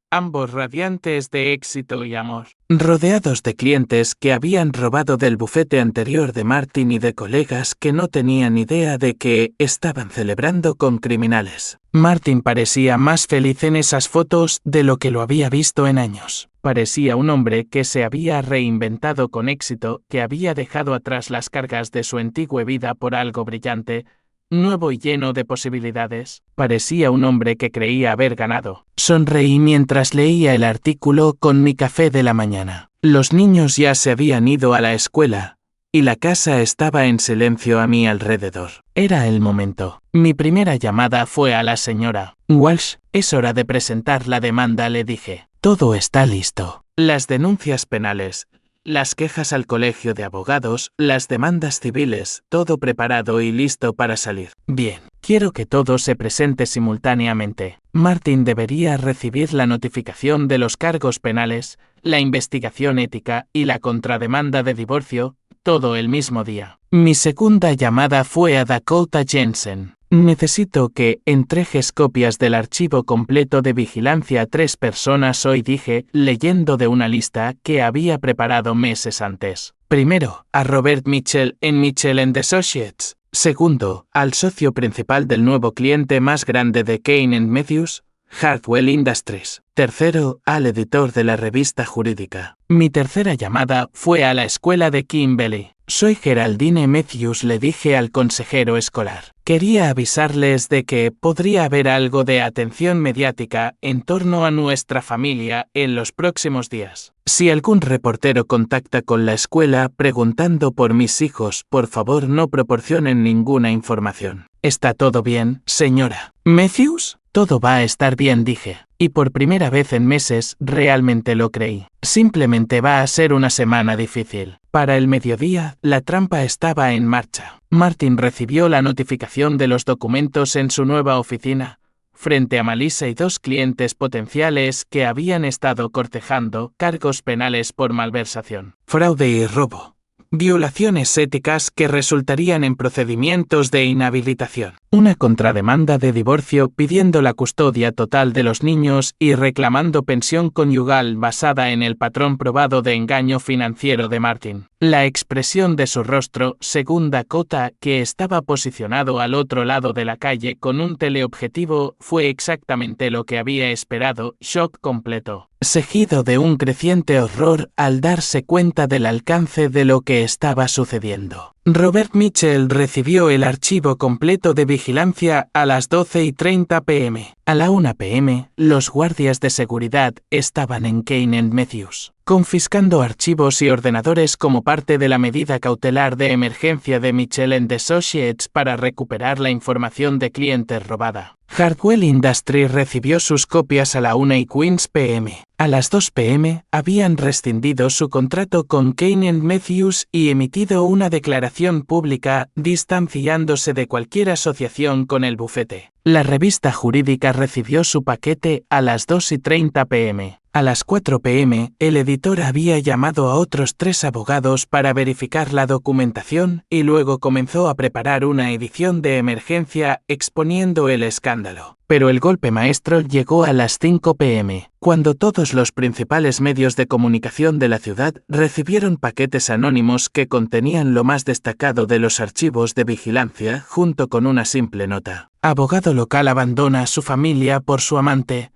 A: ambos radiantes de éxito y amor, rodeados de clientes que habían robado del bufete anterior de Martin y de colegas que no tenían idea de que estaban celebrando con criminales. Martin parecía más feliz en esas fotos de lo que lo había visto en años. Parecía un hombre que se había reinventado con éxito, que había dejado atrás las cargas de su antigua vida por algo brillante, nuevo y lleno de posibilidades. Parecía un hombre que creía haber ganado. Sonreí mientras leía el artículo con mi café de la mañana. Los niños ya se habían ido a la escuela, y la casa estaba en silencio a mi alrededor. Era el momento. Mi primera llamada fue a la señora Walsh. Es hora de presentar la demanda, le dije. Todo está listo. Las denuncias penales, las quejas al colegio de abogados, las demandas civiles, todo preparado y listo para salir. Bien. Quiero que todo se presente simultáneamente. Martin debería recibir la notificación de los cargos penales, la investigación ética y la contrademanda de divorcio, todo el mismo día. Mi segunda llamada fue a Dakota Jensen. Necesito que entregues copias del archivo completo de vigilancia a 3 personas hoy, dije, leyendo de una lista que había preparado meses antes. Primero, a Robert Mitchell en Mitchell & Associates. Segundo, al socio principal del nuevo cliente más grande de Kane & Matthews, Hardwell Industries. Tercero, al editor de la revista jurídica. Mi tercera llamada fue a la escuela de Kimberly. Soy Geraldine Matthews, le dije al consejero escolar. Quería avisarles de que podría haber algo de atención mediática en torno a nuestra familia en los próximos días. Si algún reportero contacta con la escuela preguntando por mis hijos, por favor no proporcionen ninguna información. ¿Está todo bien, señora Matthews? Todo va a estar bien, dije. Y por primera vez en meses realmente lo creí. Simplemente va a ser una semana difícil. Para el mediodía, la trampa estaba en marcha. Martin recibió la notificación de los documentos en su nueva oficina, frente a Melissa y 2 clientes potenciales que habían estado cortejando cargos penales por malversación, fraude y robo. Violaciones éticas que resultarían en procedimientos de inhabilitación. Una contrademanda de divorcio pidiendo la custodia total de los niños y reclamando pensión conyugal basada en el patrón probado de engaño financiero de Martin. La expresión de su rostro, según Dakota, que estaba posicionado al otro lado de la calle con un teleobjetivo, fue exactamente lo que había esperado, shock completo. Seguido de un creciente horror al darse cuenta del alcance de lo que estaba sucediendo. Robert Mitchell recibió el archivo completo de vigilancia a las 12:30 p.m. A la 1 p.m., los guardias de seguridad estaban en Kane & Matthews, confiscando archivos y ordenadores como parte de la medida cautelar de emergencia de Mitchell & Associates para recuperar la información de clientes robada. Hardwell Industries recibió sus copias a la 1:15 p.m. A las 2 p.m. habían rescindido su contrato con Kane & Matthews y emitido una declaración pública distanciándose de cualquier asociación con el bufete. La revista jurídica recibió su paquete a las 2:30 p.m. A las 4 p.m., el editor había llamado a otros 3 abogados para verificar la documentación y luego comenzó a preparar una edición de emergencia exponiendo el escándalo. Pero el golpe maestro llegó a las 5 p.m., cuando todos los principales medios de comunicación de la ciudad recibieron paquetes anónimos que contenían lo más destacado de los archivos de vigilancia junto con una simple nota. Abogado local abandona a su familia por su amante.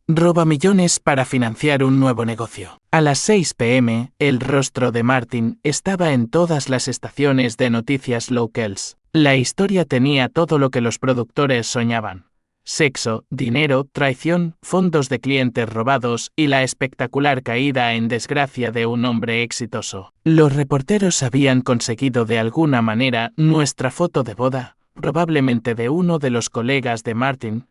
A: Roba millones para financiar un nuevo negocio. A las 6 p.m., el rostro de Martin estaba en todas las estaciones de noticias locales. La historia tenía todo lo que los productores soñaban. Sexo, dinero, traición, fondos de clientes robados y la espectacular caída en desgracia de un hombre exitoso. Los reporteros habían conseguido de alguna manera nuestra foto de boda, probablemente de uno de los colegas de Martin,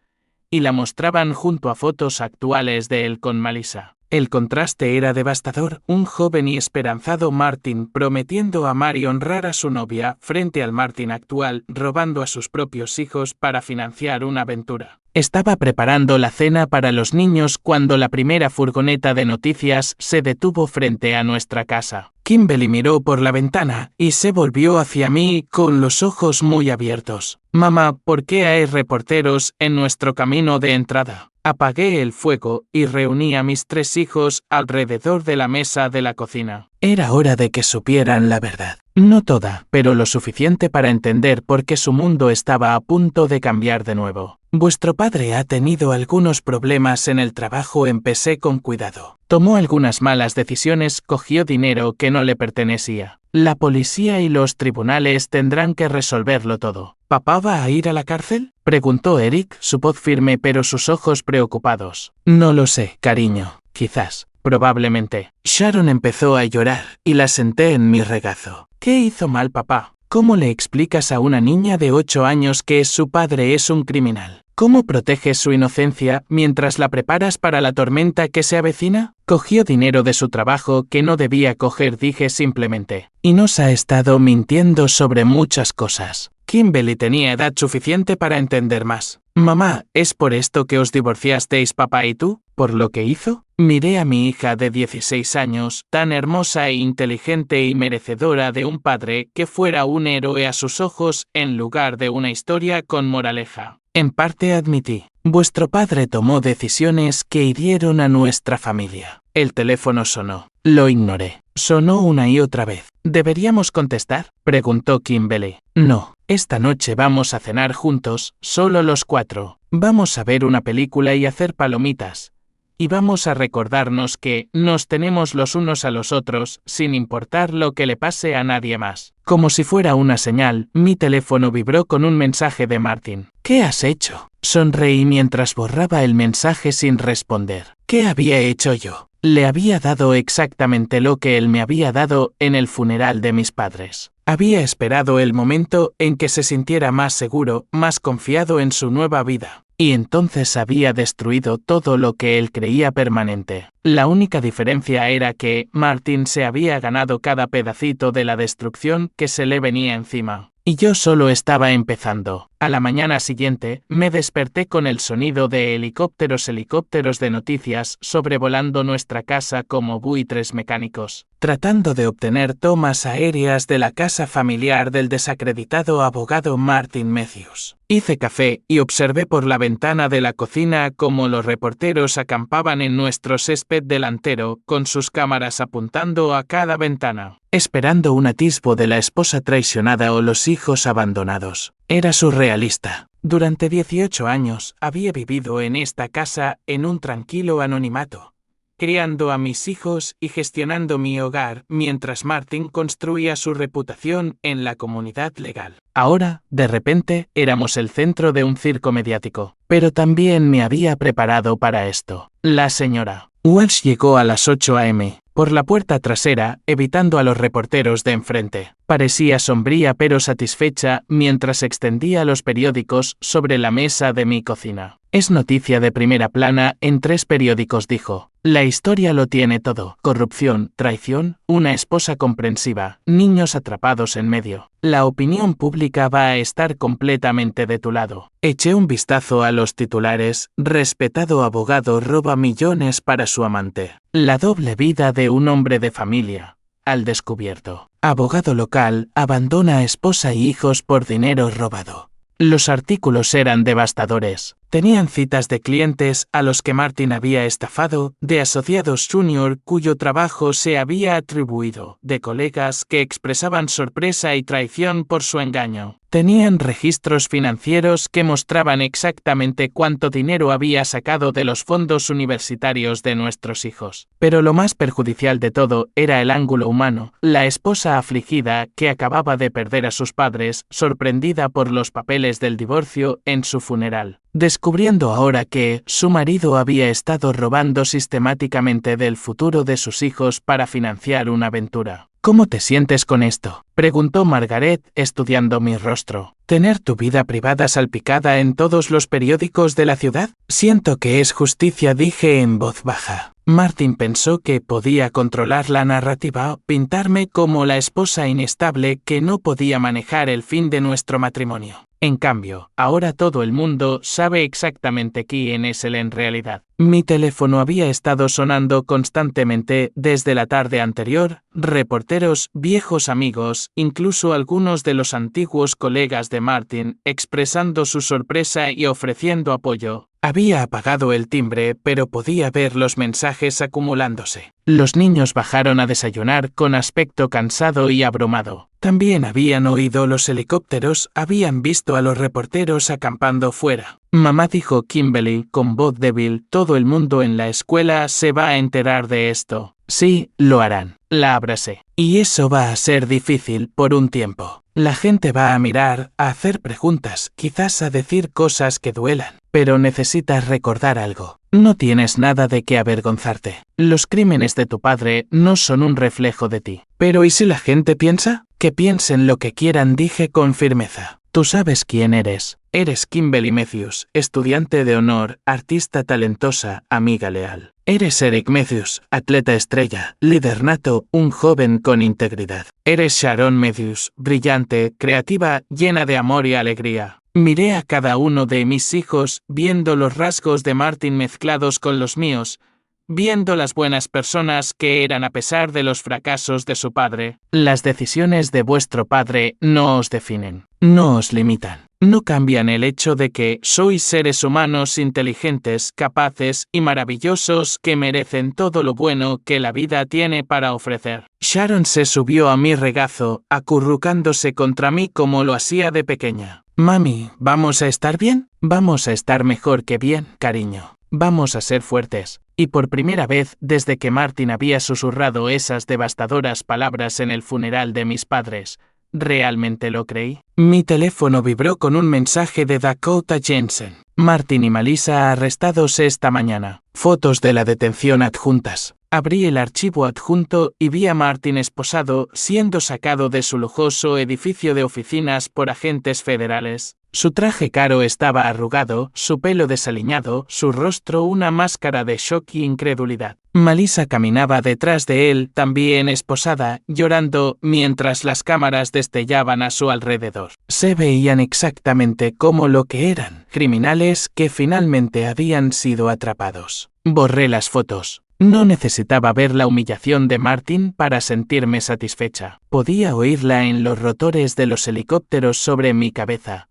A: y la mostraban junto a fotos actuales de él con Melissa. El contraste era devastador, un joven y esperanzado Martin prometiendo amar y honrar a su novia frente al Martin actual robando a sus propios hijos para financiar una aventura. Estaba preparando la cena para los niños cuando la primera furgoneta de noticias se detuvo frente a nuestra casa. Kimberly miró por la ventana y se volvió hacia mí con los ojos muy abiertos. «Mamá, ¿por qué hay reporteros en nuestro camino de entrada?» Apagué el fuego y reuní a mis 3 hijos alrededor de la mesa de la cocina. Era hora de que supieran la verdad. No toda, pero lo suficiente para entender por qué su mundo estaba a punto de cambiar de nuevo. Vuestro padre ha tenido algunos problemas en el trabajo, empecé con cuidado. Tomó algunas malas decisiones, cogió dinero que no le pertenecía. La policía y los tribunales tendrán que resolverlo todo. ¿Papá va a ir a la cárcel?, preguntó Eric, su voz firme pero sus ojos preocupados. No lo sé, cariño. Quizás. Probablemente. Sharon empezó a llorar y la senté en mi regazo. ¿Qué hizo mal papá? ¿Cómo le explicas a una niña de 8 años que su padre es un criminal? ¿Cómo proteges su inocencia mientras la preparas para la tormenta que se avecina? Cogió dinero de su trabajo que no debía coger, dije simplemente. Y nos ha estado mintiendo sobre muchas cosas. Kimberly tenía edad suficiente para entender más. Mamá, ¿es por esto que os divorciasteis papá y tú? ¿Por lo que hizo? Miré a mi hija de 16 años, tan hermosa e inteligente y merecedora de un padre que fuera un héroe a sus ojos en lugar de una historia con moraleja. En parte admití. Vuestro padre tomó decisiones que hirieron a nuestra familia. El teléfono sonó. Lo ignoré. Sonó una y otra vez. ¿Deberíamos contestar?, preguntó Kimberly. No. Esta noche vamos a cenar juntos, solo los 4. Vamos a ver una película y hacer palomitas. Y vamos a recordarnos que nos tenemos los unos a los otros, sin importar lo que le pase a nadie más. Como si fuera una señal, mi teléfono vibró con un mensaje de Martin. ¿Qué has hecho? Sonreí mientras borraba el mensaje sin responder. ¿Qué había hecho yo? Le había dado exactamente lo que él me había dado en el funeral de mis padres. Había esperado el momento en que se sintiera más seguro, más confiado en su nueva vida. Y entonces había destruido todo lo que él creía permanente. La única diferencia era que Martin se había ganado cada pedacito de la destrucción que se le venía encima. Y yo solo estaba empezando. A la mañana siguiente, me desperté con el sonido de helicópteros de noticias sobrevolando nuestra casa como buitres mecánicos, tratando de obtener tomas aéreas de la casa familiar del desacreditado abogado Martin Matthews. Hice café y observé por la ventana de la cocina cómo los reporteros acampaban en nuestro césped delantero con sus cámaras apuntando a cada ventana, esperando un atisbo de la esposa traicionada o los hijos abandonados. Era surrealista. Durante 18 años había vivido en esta casa en un tranquilo anonimato, criando a mis hijos y gestionando mi hogar mientras Martin construía su reputación en la comunidad legal. Ahora, de repente, éramos el centro de un circo mediático. Pero también me había preparado para esto. La señora Welsh llegó a las 8 a.m. por la puerta trasera, evitando a los reporteros de enfrente. Parecía sombría pero satisfecha mientras extendía los periódicos sobre la mesa de mi cocina. Es noticia de primera plana en 3 periódicos, dijo. La historia lo tiene todo. Corrupción, traición, una esposa comprensiva, niños atrapados en medio. La opinión pública va a estar completamente de tu lado. Eché un vistazo a los titulares. Respetado abogado roba millones para su amante. La doble vida de un hombre de familia. Al descubierto. Abogado local abandona a esposa y hijos por dinero robado. Los artículos eran devastadores. Tenían citas de clientes a los que Martin había estafado, de asociados junior cuyo trabajo se había atribuido, de colegas que expresaban sorpresa y traición por su engaño. Tenían registros financieros que mostraban exactamente cuánto dinero había sacado de los fondos universitarios de nuestros hijos. Pero lo más perjudicial de todo era el ángulo humano, la esposa afligida que acababa de perder a sus padres, sorprendida por los papeles del divorcio en su funeral, descubriendo ahora que su marido había estado robando sistemáticamente del futuro de sus hijos para financiar una aventura. ¿Cómo te sientes con esto?, preguntó Margaret, estudiando mi rostro. ¿Tener tu vida privada salpicada en todos los periódicos de la ciudad? Siento que es justicia, dije en voz baja. Martin pensó que podía controlar la narrativa, pintarme como la esposa inestable que no podía manejar el fin de nuestro matrimonio. En cambio, ahora todo el mundo sabe exactamente quién es él en realidad. Mi teléfono había estado sonando constantemente desde la tarde anterior, reporteros, viejos amigos, incluso algunos de los antiguos colegas de Martin, expresando su sorpresa y ofreciendo apoyo. Había apagado el timbre, pero podía ver los mensajes acumulándose. Los niños bajaron a desayunar con aspecto cansado y abrumado. También habían oído los helicópteros, habían visto a los reporteros acampando fuera. Mamá, dijo Kimberly con voz débil, todo el mundo en la escuela se va a enterar de esto. Sí, lo harán. La abracé. Y eso va a ser difícil por un tiempo. La gente va a mirar, a hacer preguntas, quizás a decir cosas que duelan. Pero necesitas recordar algo. No tienes nada de qué avergonzarte. Los crímenes de tu padre no son un reflejo de ti. Pero ¿y si la gente piensa? Que piensen lo que quieran, dije con firmeza. Tú sabes quién eres. Eres Kimberly Matthews, estudiante de honor, artista talentosa, amiga leal. Eres Eric Matthews, atleta estrella, líder nato, un joven con integridad. Eres Sharon Matthews, brillante, creativa, llena de amor y alegría. Miré a cada uno de mis hijos, viendo los rasgos de Martin mezclados con los míos, viendo las buenas personas que eran a pesar de los fracasos de su padre. Las decisiones de vuestro padre no os definen, no os limitan. No cambian el hecho de que sois seres humanos inteligentes, capaces y maravillosos que merecen todo lo bueno que la vida tiene para ofrecer. Sharon se subió a mi regazo, acurrucándose contra mí como lo hacía de pequeña. Mami, ¿vamos a estar bien? Vamos a estar mejor que bien, cariño. Vamos a ser fuertes. Y por primera vez desde que Martin había susurrado esas devastadoras palabras en el funeral de mis padres, ¿realmente lo creí? Mi teléfono vibró con un mensaje de Dakota Jensen. Martin y Melissa arrestados esta mañana. Fotos de la detención adjuntas. Abrí el archivo adjunto y vi a Martin esposado siendo sacado de su lujoso edificio de oficinas por agentes federales. Su traje caro estaba arrugado, su pelo desaliñado, su rostro una máscara de shock y incredulidad. Melissa caminaba detrás de él, también esposada, llorando, mientras las cámaras destellaban a su alrededor. Se veían exactamente como lo que eran, criminales que finalmente habían sido atrapados. Borré las fotos. No necesitaba ver la humillación de Martin para sentirme satisfecha. Podía oírla en los rotores de los helicópteros sobre mi cabeza,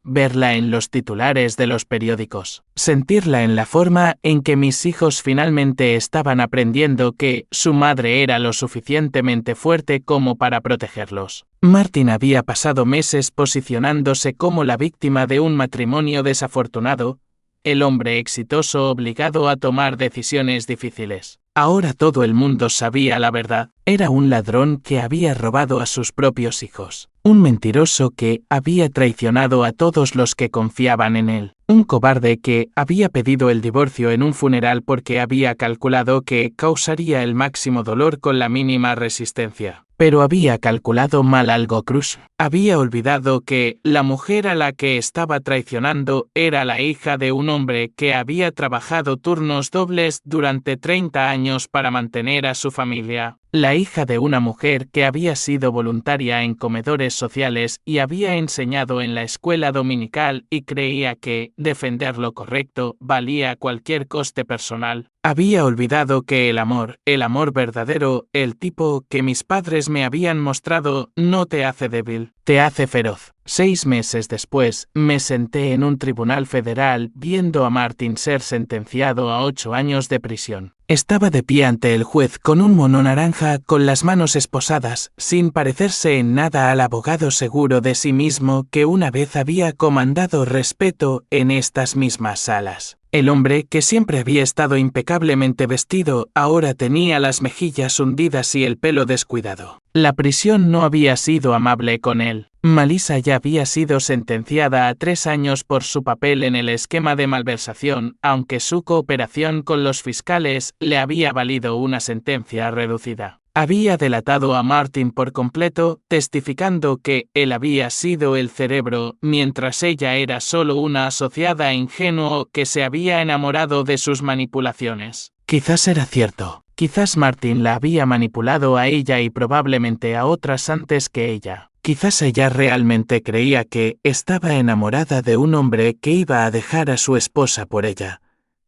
A: verla en los titulares de los periódicos, sentirla en la forma en que mis hijos finalmente estaban aprendiendo que su madre era lo suficientemente fuerte como para protegerlos. Martin había pasado meses posicionándose como la víctima de un matrimonio desafortunado, el hombre exitoso obligado a tomar decisiones difíciles. Ahora todo el mundo sabía la verdad. Era un ladrón que había robado a sus propios hijos. Un mentiroso que había traicionado a todos los que confiaban en él. Un cobarde que había pedido el divorcio en un funeral porque había calculado que causaría el máximo dolor con la mínima resistencia. Pero había calculado mal algo, Cruz. Había olvidado que la mujer a la que estaba traicionando era la hija de un hombre que había trabajado turnos dobles durante 30 años para mantener a su familia. La hija de una mujer que había sido voluntaria en comedores sociales y había enseñado en la escuela dominical y creía que defender lo correcto valía a cualquier coste personal. Había olvidado que el amor verdadero, el tipo que mis padres me habían mostrado, no te hace débil, te hace feroz. 6 meses después, me senté en un tribunal federal viendo a Martin ser sentenciado a 8 años de prisión. Estaba de pie ante el juez con un mono naranja con las manos esposadas, sin parecerse en nada al abogado seguro de sí mismo que una vez había comandado respeto en estas mismas salas. El hombre, que siempre había estado impecablemente vestido, ahora tenía las mejillas hundidas y el pelo descuidado. La prisión no había sido amable con él. Melissa ya había sido sentenciada a 3 años por su papel en el esquema de malversación, aunque su cooperación con los fiscales le había valido una sentencia reducida. Había delatado a Martin por completo, testificando que él había sido el cerebro, mientras ella era solo una asociada ingenuo que se había enamorado de sus manipulaciones. Quizás era cierto. Quizás Martin la había manipulado a ella y probablemente a otras antes que ella. Quizás ella realmente creía que estaba enamorada de un hombre que iba a dejar a su esposa por ella,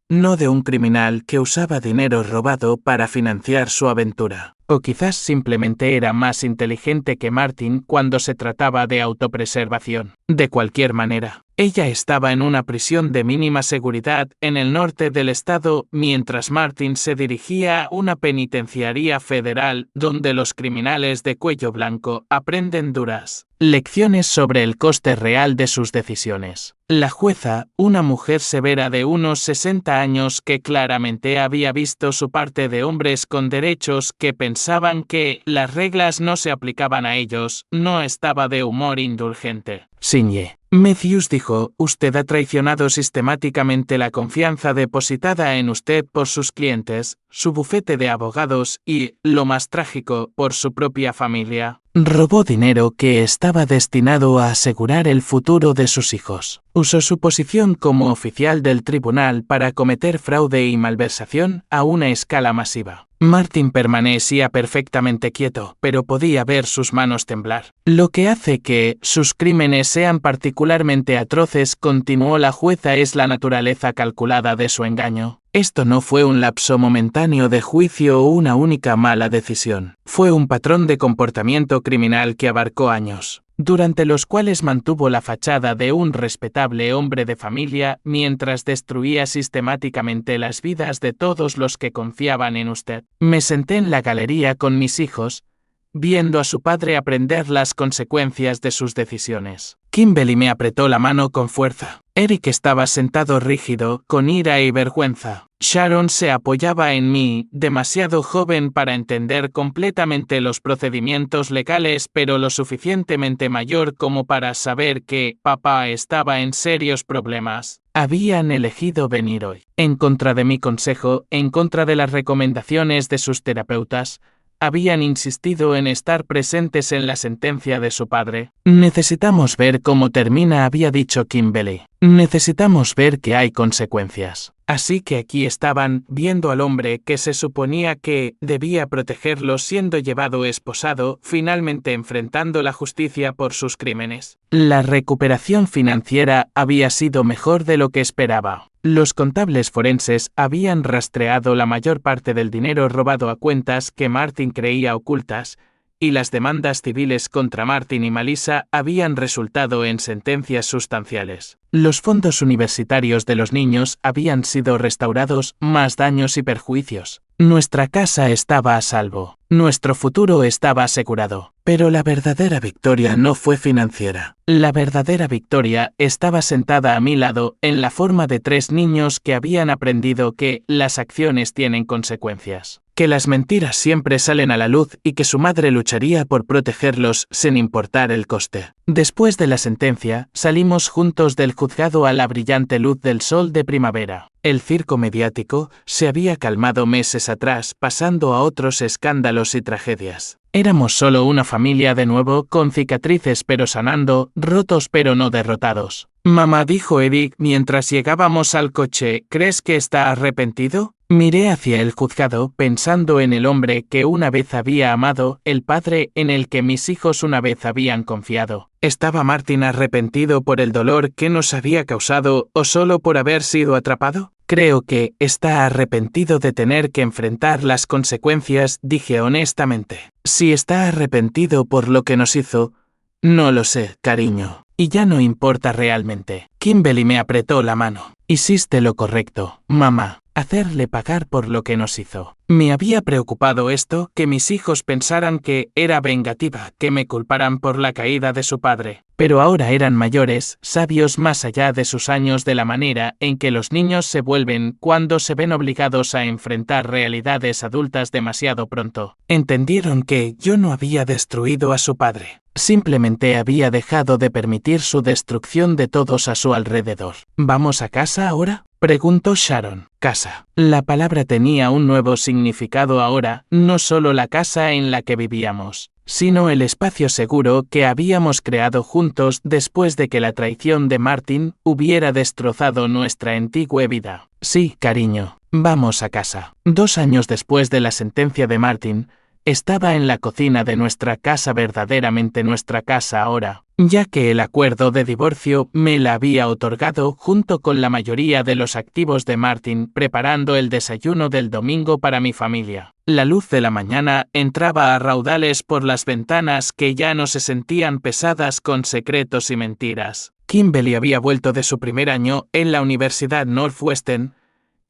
A: no de un criminal que usaba dinero robado para financiar su aventura. O quizás simplemente era más inteligente que Martin cuando se trataba de autopreservación. De cualquier manera, ella estaba en una prisión de mínima seguridad en el norte del estado, mientras Martin se dirigía a una penitenciaría federal donde los criminales de cuello blanco aprenden duras lecciones sobre el coste real de sus decisiones. La jueza, una mujer severa de unos 60 años que claramente había visto su parte de hombres con derechos que pensaban que las reglas no se aplicaban a ellos, no estaba de humor indulgente. Señor Matthews dijo, usted ha traicionado sistemáticamente la confianza depositada en usted por sus clientes, su bufete de abogados y, lo más trágico, por su propia familia. Robó dinero que estaba destinado a asegurar el futuro de sus hijos. Usó su posición como oficial del tribunal para cometer fraude y malversación a una escala masiva. Martin permanecía perfectamente quieto, pero podía ver sus manos temblar. Lo que hace que sus crímenes sean particularmente atroces, continuó la jueza, es la naturaleza calculada de su engaño. Esto no fue un lapso momentáneo de juicio o una única mala decisión. Fue un patrón de comportamiento criminal que abarcó años, durante los cuales mantuvo la fachada de un respetable hombre de familia mientras destruía sistemáticamente las vidas de todos los que confiaban en usted. Me senté en la galería con mis hijos, viendo a su padre aprender las consecuencias de sus decisiones. Kimberly me apretó la mano con fuerza. Eric estaba sentado rígido, con ira y vergüenza. Sharon se apoyaba en mí, demasiado joven para entender completamente los procedimientos legales, pero lo suficientemente mayor como para saber que papá estaba en serios problemas. Habían elegido venir hoy. En contra de mi consejo, en contra de las recomendaciones de sus terapeutas, habían insistido en estar presentes en la sentencia de su padre. Necesitamos ver cómo termina, había dicho Kimberly. Necesitamos ver que hay consecuencias. Así que aquí estaban, viendo al hombre que se suponía que debía protegerlos siendo llevado esposado, finalmente enfrentando la justicia por sus crímenes. La recuperación financiera había sido mejor de lo que esperaba. Los contables forenses habían rastreado la mayor parte del dinero robado a cuentas que Martin creía ocultas, y las demandas civiles contra Martin y Melissa habían resultado en sentencias sustanciales. Los fondos universitarios de los niños habían sido restaurados, más daños y perjuicios. Nuestra casa estaba a salvo. Nuestro futuro estaba asegurado. Pero la verdadera victoria no fue financiera. La verdadera victoria estaba sentada a mi lado en la forma de 3 niños que habían aprendido que las acciones tienen consecuencias, que las mentiras siempre salen a la luz y que su madre lucharía por protegerlos sin importar el coste. Después de la sentencia, salimos juntos del juzgado a la brillante luz del sol de primavera. El circo mediático se había calmado meses atrás, pasando a otros escándalos y tragedias. Éramos solo una familia de nuevo, con cicatrices pero sanando, rotos pero no derrotados. Mamá, dijo Eric mientras llegábamos al coche, ¿crees que está arrepentido? Miré hacia el juzgado, pensando en el hombre que una vez había amado, el padre en el que mis hijos una vez habían confiado. ¿Estaba Martin arrepentido por el dolor que nos había causado o solo por haber sido atrapado? Creo que está arrepentido de tener que enfrentar las consecuencias, dije honestamente. Si está arrepentido por lo que nos hizo, no lo sé, cariño. Y ya no importa realmente. Kimberly me apretó la mano. Hiciste lo correcto, mamá. Hacerle pagar por lo que nos hizo. Me había preocupado esto, que mis hijos pensaran que era vengativa, que me culparan por la caída de su padre. Pero ahora eran mayores, sabios más allá de sus años, de la manera en que los niños se vuelven cuando se ven obligados a enfrentar realidades adultas demasiado pronto. Entendieron que yo no había destruido a su padre. Simplemente había dejado de permitir su destrucción de todos a su alrededor. ¿Vamos a casa ahora?, preguntó Sharon. Casa. La palabra tenía un nuevo significado ahora, no solo la casa en la que vivíamos, sino el espacio seguro que habíamos creado juntos después de que la traición de Martin hubiera destrozado nuestra antigua vida. Sí, cariño, vamos a casa. 2 años después de la sentencia de Martin, estaba en la cocina de nuestra casa, verdaderamente nuestra casa ahora, ya que el acuerdo de divorcio me la había otorgado junto con la mayoría de los activos de Martin, preparando el desayuno del domingo para mi familia. La luz de la mañana entraba a raudales por las ventanas que ya no se sentían pesadas con secretos y mentiras. Kimberly había vuelto de su primer año en la Universidad Northwestern,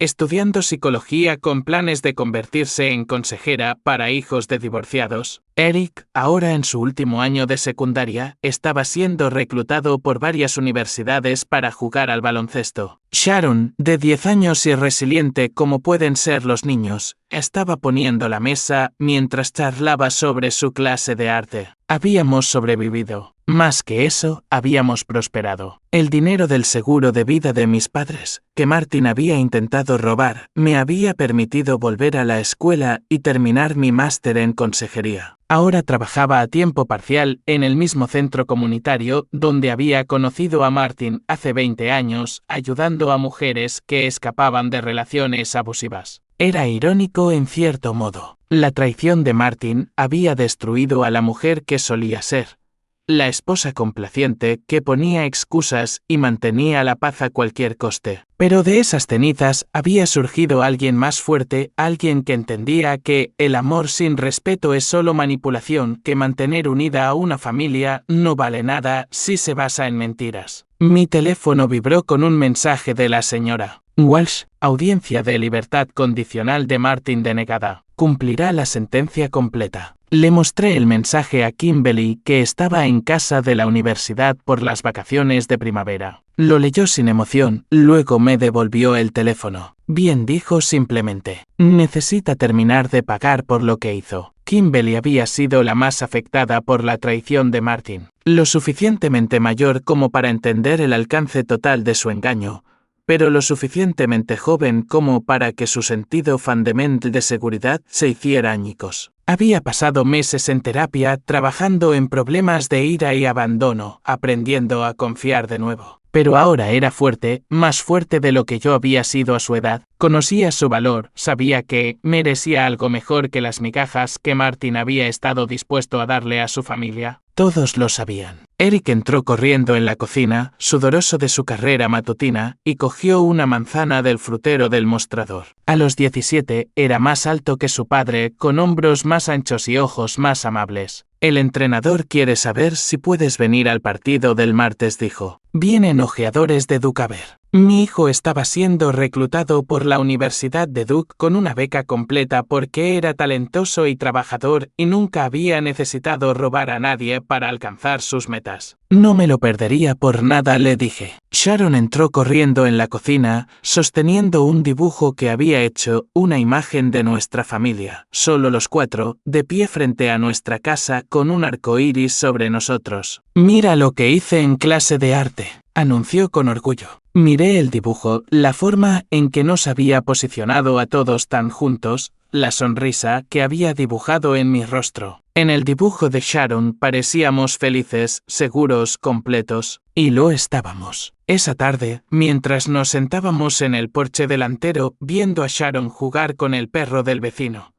A: estudiando psicología con planes de convertirse en consejera para hijos de divorciados. Eric, ahora en su último año de secundaria, estaba siendo reclutado por varias universidades para jugar al baloncesto. Sharon, de 10 años y resiliente como pueden ser los niños, estaba poniendo la mesa mientras charlaba sobre su clase de arte. Habíamos sobrevivido. Más que eso, habíamos prosperado. El dinero del seguro de vida de mis padres, que Martin había intentado robar, me había permitido volver a la escuela y terminar mi máster en consejería. Ahora trabajaba a tiempo parcial en el mismo centro comunitario donde había conocido a Martin hace 20 años, ayudando a mujeres que escapaban de relaciones abusivas. Era irónico en cierto modo. La traición de Martin había destruido a la mujer que solía ser. La esposa complaciente que ponía excusas y mantenía la paz a cualquier coste. Pero de esas cenizas había surgido alguien más fuerte, alguien que entendía que el amor sin respeto es solo manipulación, que mantener unida a una familia no vale nada si se basa en mentiras. Mi teléfono vibró con un mensaje de la señora Walsh, audiencia de libertad condicional de Martin denegada. Cumplirá la sentencia completa. Le mostré el mensaje a Kimberly, que estaba en casa de la universidad por las vacaciones de primavera. Lo leyó sin emoción, luego me devolvió el teléfono. Bien, dijo simplemente. Necesita terminar de pagar por lo que hizo. Kimberly había sido la más afectada por la traición de Martin. Lo suficientemente mayor como para entender el alcance total de su engaño, pero lo suficientemente joven como para que su sentido fundamental de seguridad se hiciera añicos. Había pasado meses en terapia trabajando en problemas de ira y abandono, aprendiendo a confiar de nuevo. Pero ahora era fuerte, más fuerte de lo que yo había sido a su edad. Conocía su valor, sabía que merecía algo mejor que las migajas que Martin había estado dispuesto a darle a su familia. Todos lo sabían. Eric entró corriendo en la cocina, sudoroso de su carrera matutina, y cogió una manzana del frutero del mostrador. A los 17 era más alto que su padre, con hombros más anchos y ojos más amables. El entrenador quiere saber si puedes venir al partido del martes, dijo. Vienen ojeadores de Duke a ver. Mi hijo estaba siendo reclutado por la Universidad de Duke con una beca completa porque era talentoso y trabajador y nunca había necesitado robar a nadie para alcanzar sus metas. No me lo perdería por nada, le dije. Sharon entró corriendo en la cocina, sosteniendo un dibujo que había hecho, una imagen de nuestra familia, solo los 4, de pie frente a nuestra casa con un arco iris sobre nosotros. Mira lo que hice en clase de arte, anunció con orgullo. Miré el dibujo, la forma en que nos había posicionado a todos tan juntos, la sonrisa que había dibujado en mi rostro. En el dibujo de Sharon parecíamos felices, seguros, completos, y lo estábamos. Esa tarde, mientras nos sentábamos en el porche delantero viendo a Sharon jugar con el perro del vecino.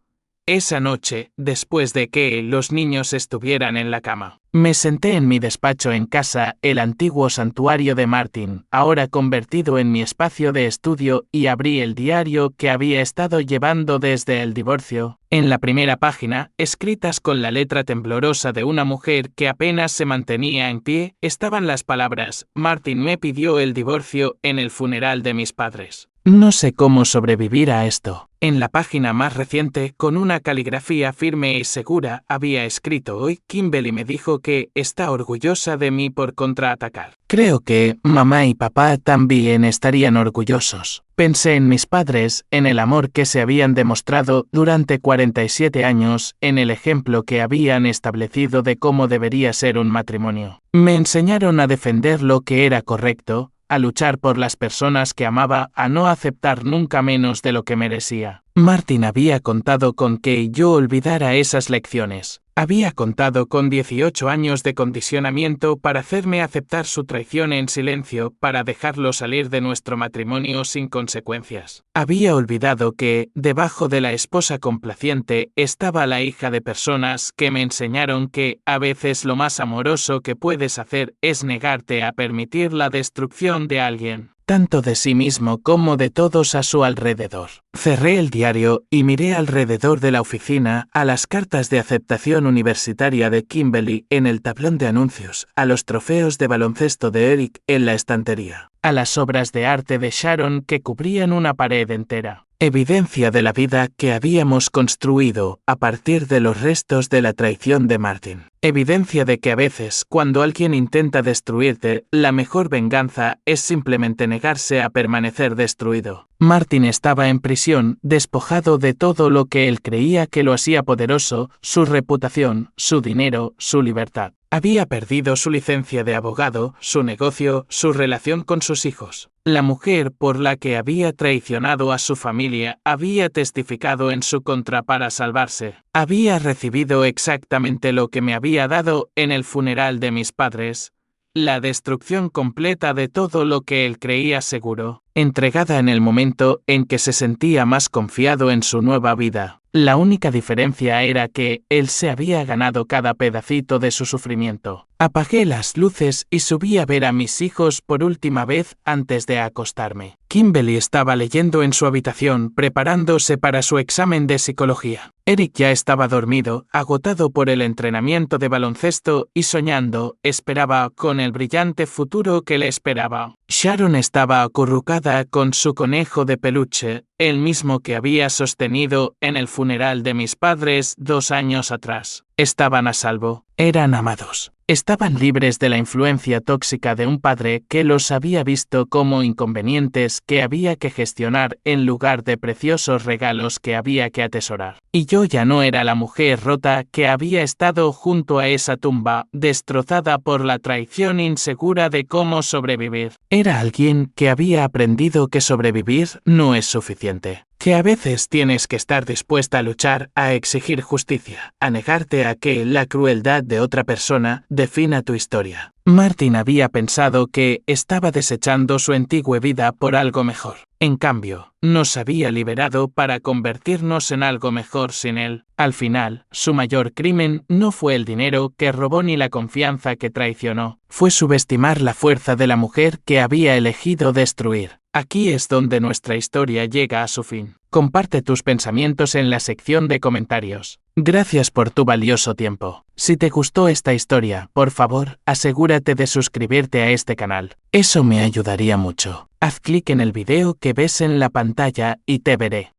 A: Esa noche, después de que los niños estuvieran en la cama, me senté en mi despacho en casa, el antiguo santuario de Martin, ahora convertido en mi espacio de estudio, y abrí el diario que había estado llevando desde el divorcio. En la primera página, escritas con la letra temblorosa de una mujer que apenas se mantenía en pie, estaban las palabras: Martin me pidió el divorcio en el funeral de mis padres. No sé cómo sobrevivir a esto. En la página más reciente, con una caligrafía firme y segura, había escrito: hoy Kimberly me dijo que está orgullosa de mí por contraatacar. Creo que mamá y papá también estarían orgullosos. Pensé en mis padres, en el amor que se habían demostrado durante 47 años, en el ejemplo que habían establecido de cómo debería ser un matrimonio. Me enseñaron a defender lo que era correcto, a luchar por las personas que amaba, a no aceptar nunca menos de lo que merecía. Martin había contado con que yo olvidara esas lecciones. Había contado con 18 años de condicionamiento para hacerme aceptar su traición en silencio, para dejarlo salir de nuestro matrimonio sin consecuencias. Había olvidado que, debajo de la esposa complaciente, estaba la hija de personas que me enseñaron que, a veces lo más amoroso que puedes hacer es negarte a permitir la destrucción de alguien, tanto de sí mismo como de todos a su alrededor. Cerré el diario y miré alrededor de la oficina, a las cartas de aceptación universitaria de Kimberly en el tablón de anuncios, a los trofeos de baloncesto de Eric en la estantería, a las obras de arte de Sharon que cubrían una pared entera. Evidencia de la vida que habíamos construido a partir de los restos de la traición de Martin. Evidencia de que a veces, cuando alguien intenta destruirte, la mejor venganza es simplemente negarse a permanecer destruido. Martin estaba en prisión, despojado de todo lo que él creía que lo hacía poderoso, su reputación, su dinero, su libertad. Había perdido su licencia de abogado, su negocio, su relación con sus hijos. La mujer por la que había traicionado a su familia había testificado en su contra para salvarse. Había recibido exactamente lo que me había dado en el funeral de mis padres. La destrucción completa de todo lo que él creía seguro, entregada en el momento en que se sentía más confiado en su nueva vida. La única diferencia era que él se había ganado cada pedacito de su sufrimiento. Apagué las luces y subí a ver a mis hijos por última vez antes de acostarme. Kimberly estaba leyendo en su habitación, preparándose para su examen de psicología. Eric ya estaba dormido, agotado por el entrenamiento de baloncesto y soñando, esperaba con el brillante futuro que le esperaba. Sharon estaba acurrucada con su conejo de peluche, el mismo que había sostenido en el funeral de mis padres 2 años atrás. Estaban a salvo, eran amados. Estaban libres de la influencia tóxica de un padre que los había visto como inconvenientes que había que gestionar en lugar de preciosos regalos que había que atesorar. Y yo ya no era la mujer rota que había estado junto a esa tumba, destrozada por la traición insegura de cómo sobrevivir. Era alguien que había aprendido que sobrevivir no es suficiente. Que a veces tienes que estar dispuesta a luchar, a exigir justicia, a negarte a que la crueldad de otra persona defina tu historia. Martin había pensado que estaba desechando su antigua vida por algo mejor. En cambio, nos había liberado para convertirnos en algo mejor sin él. Al final, su mayor crimen no fue el dinero que robó ni la confianza que traicionó, fue subestimar la fuerza de la mujer que había elegido destruir. Aquí es donde nuestra historia llega a su fin. Comparte tus pensamientos en la sección de comentarios. Gracias por tu valioso tiempo. Si te gustó esta historia, por favor, asegúrate de suscribirte a este canal. Eso me ayudaría mucho. Haz clic en el video que ves en la pantalla y te veré.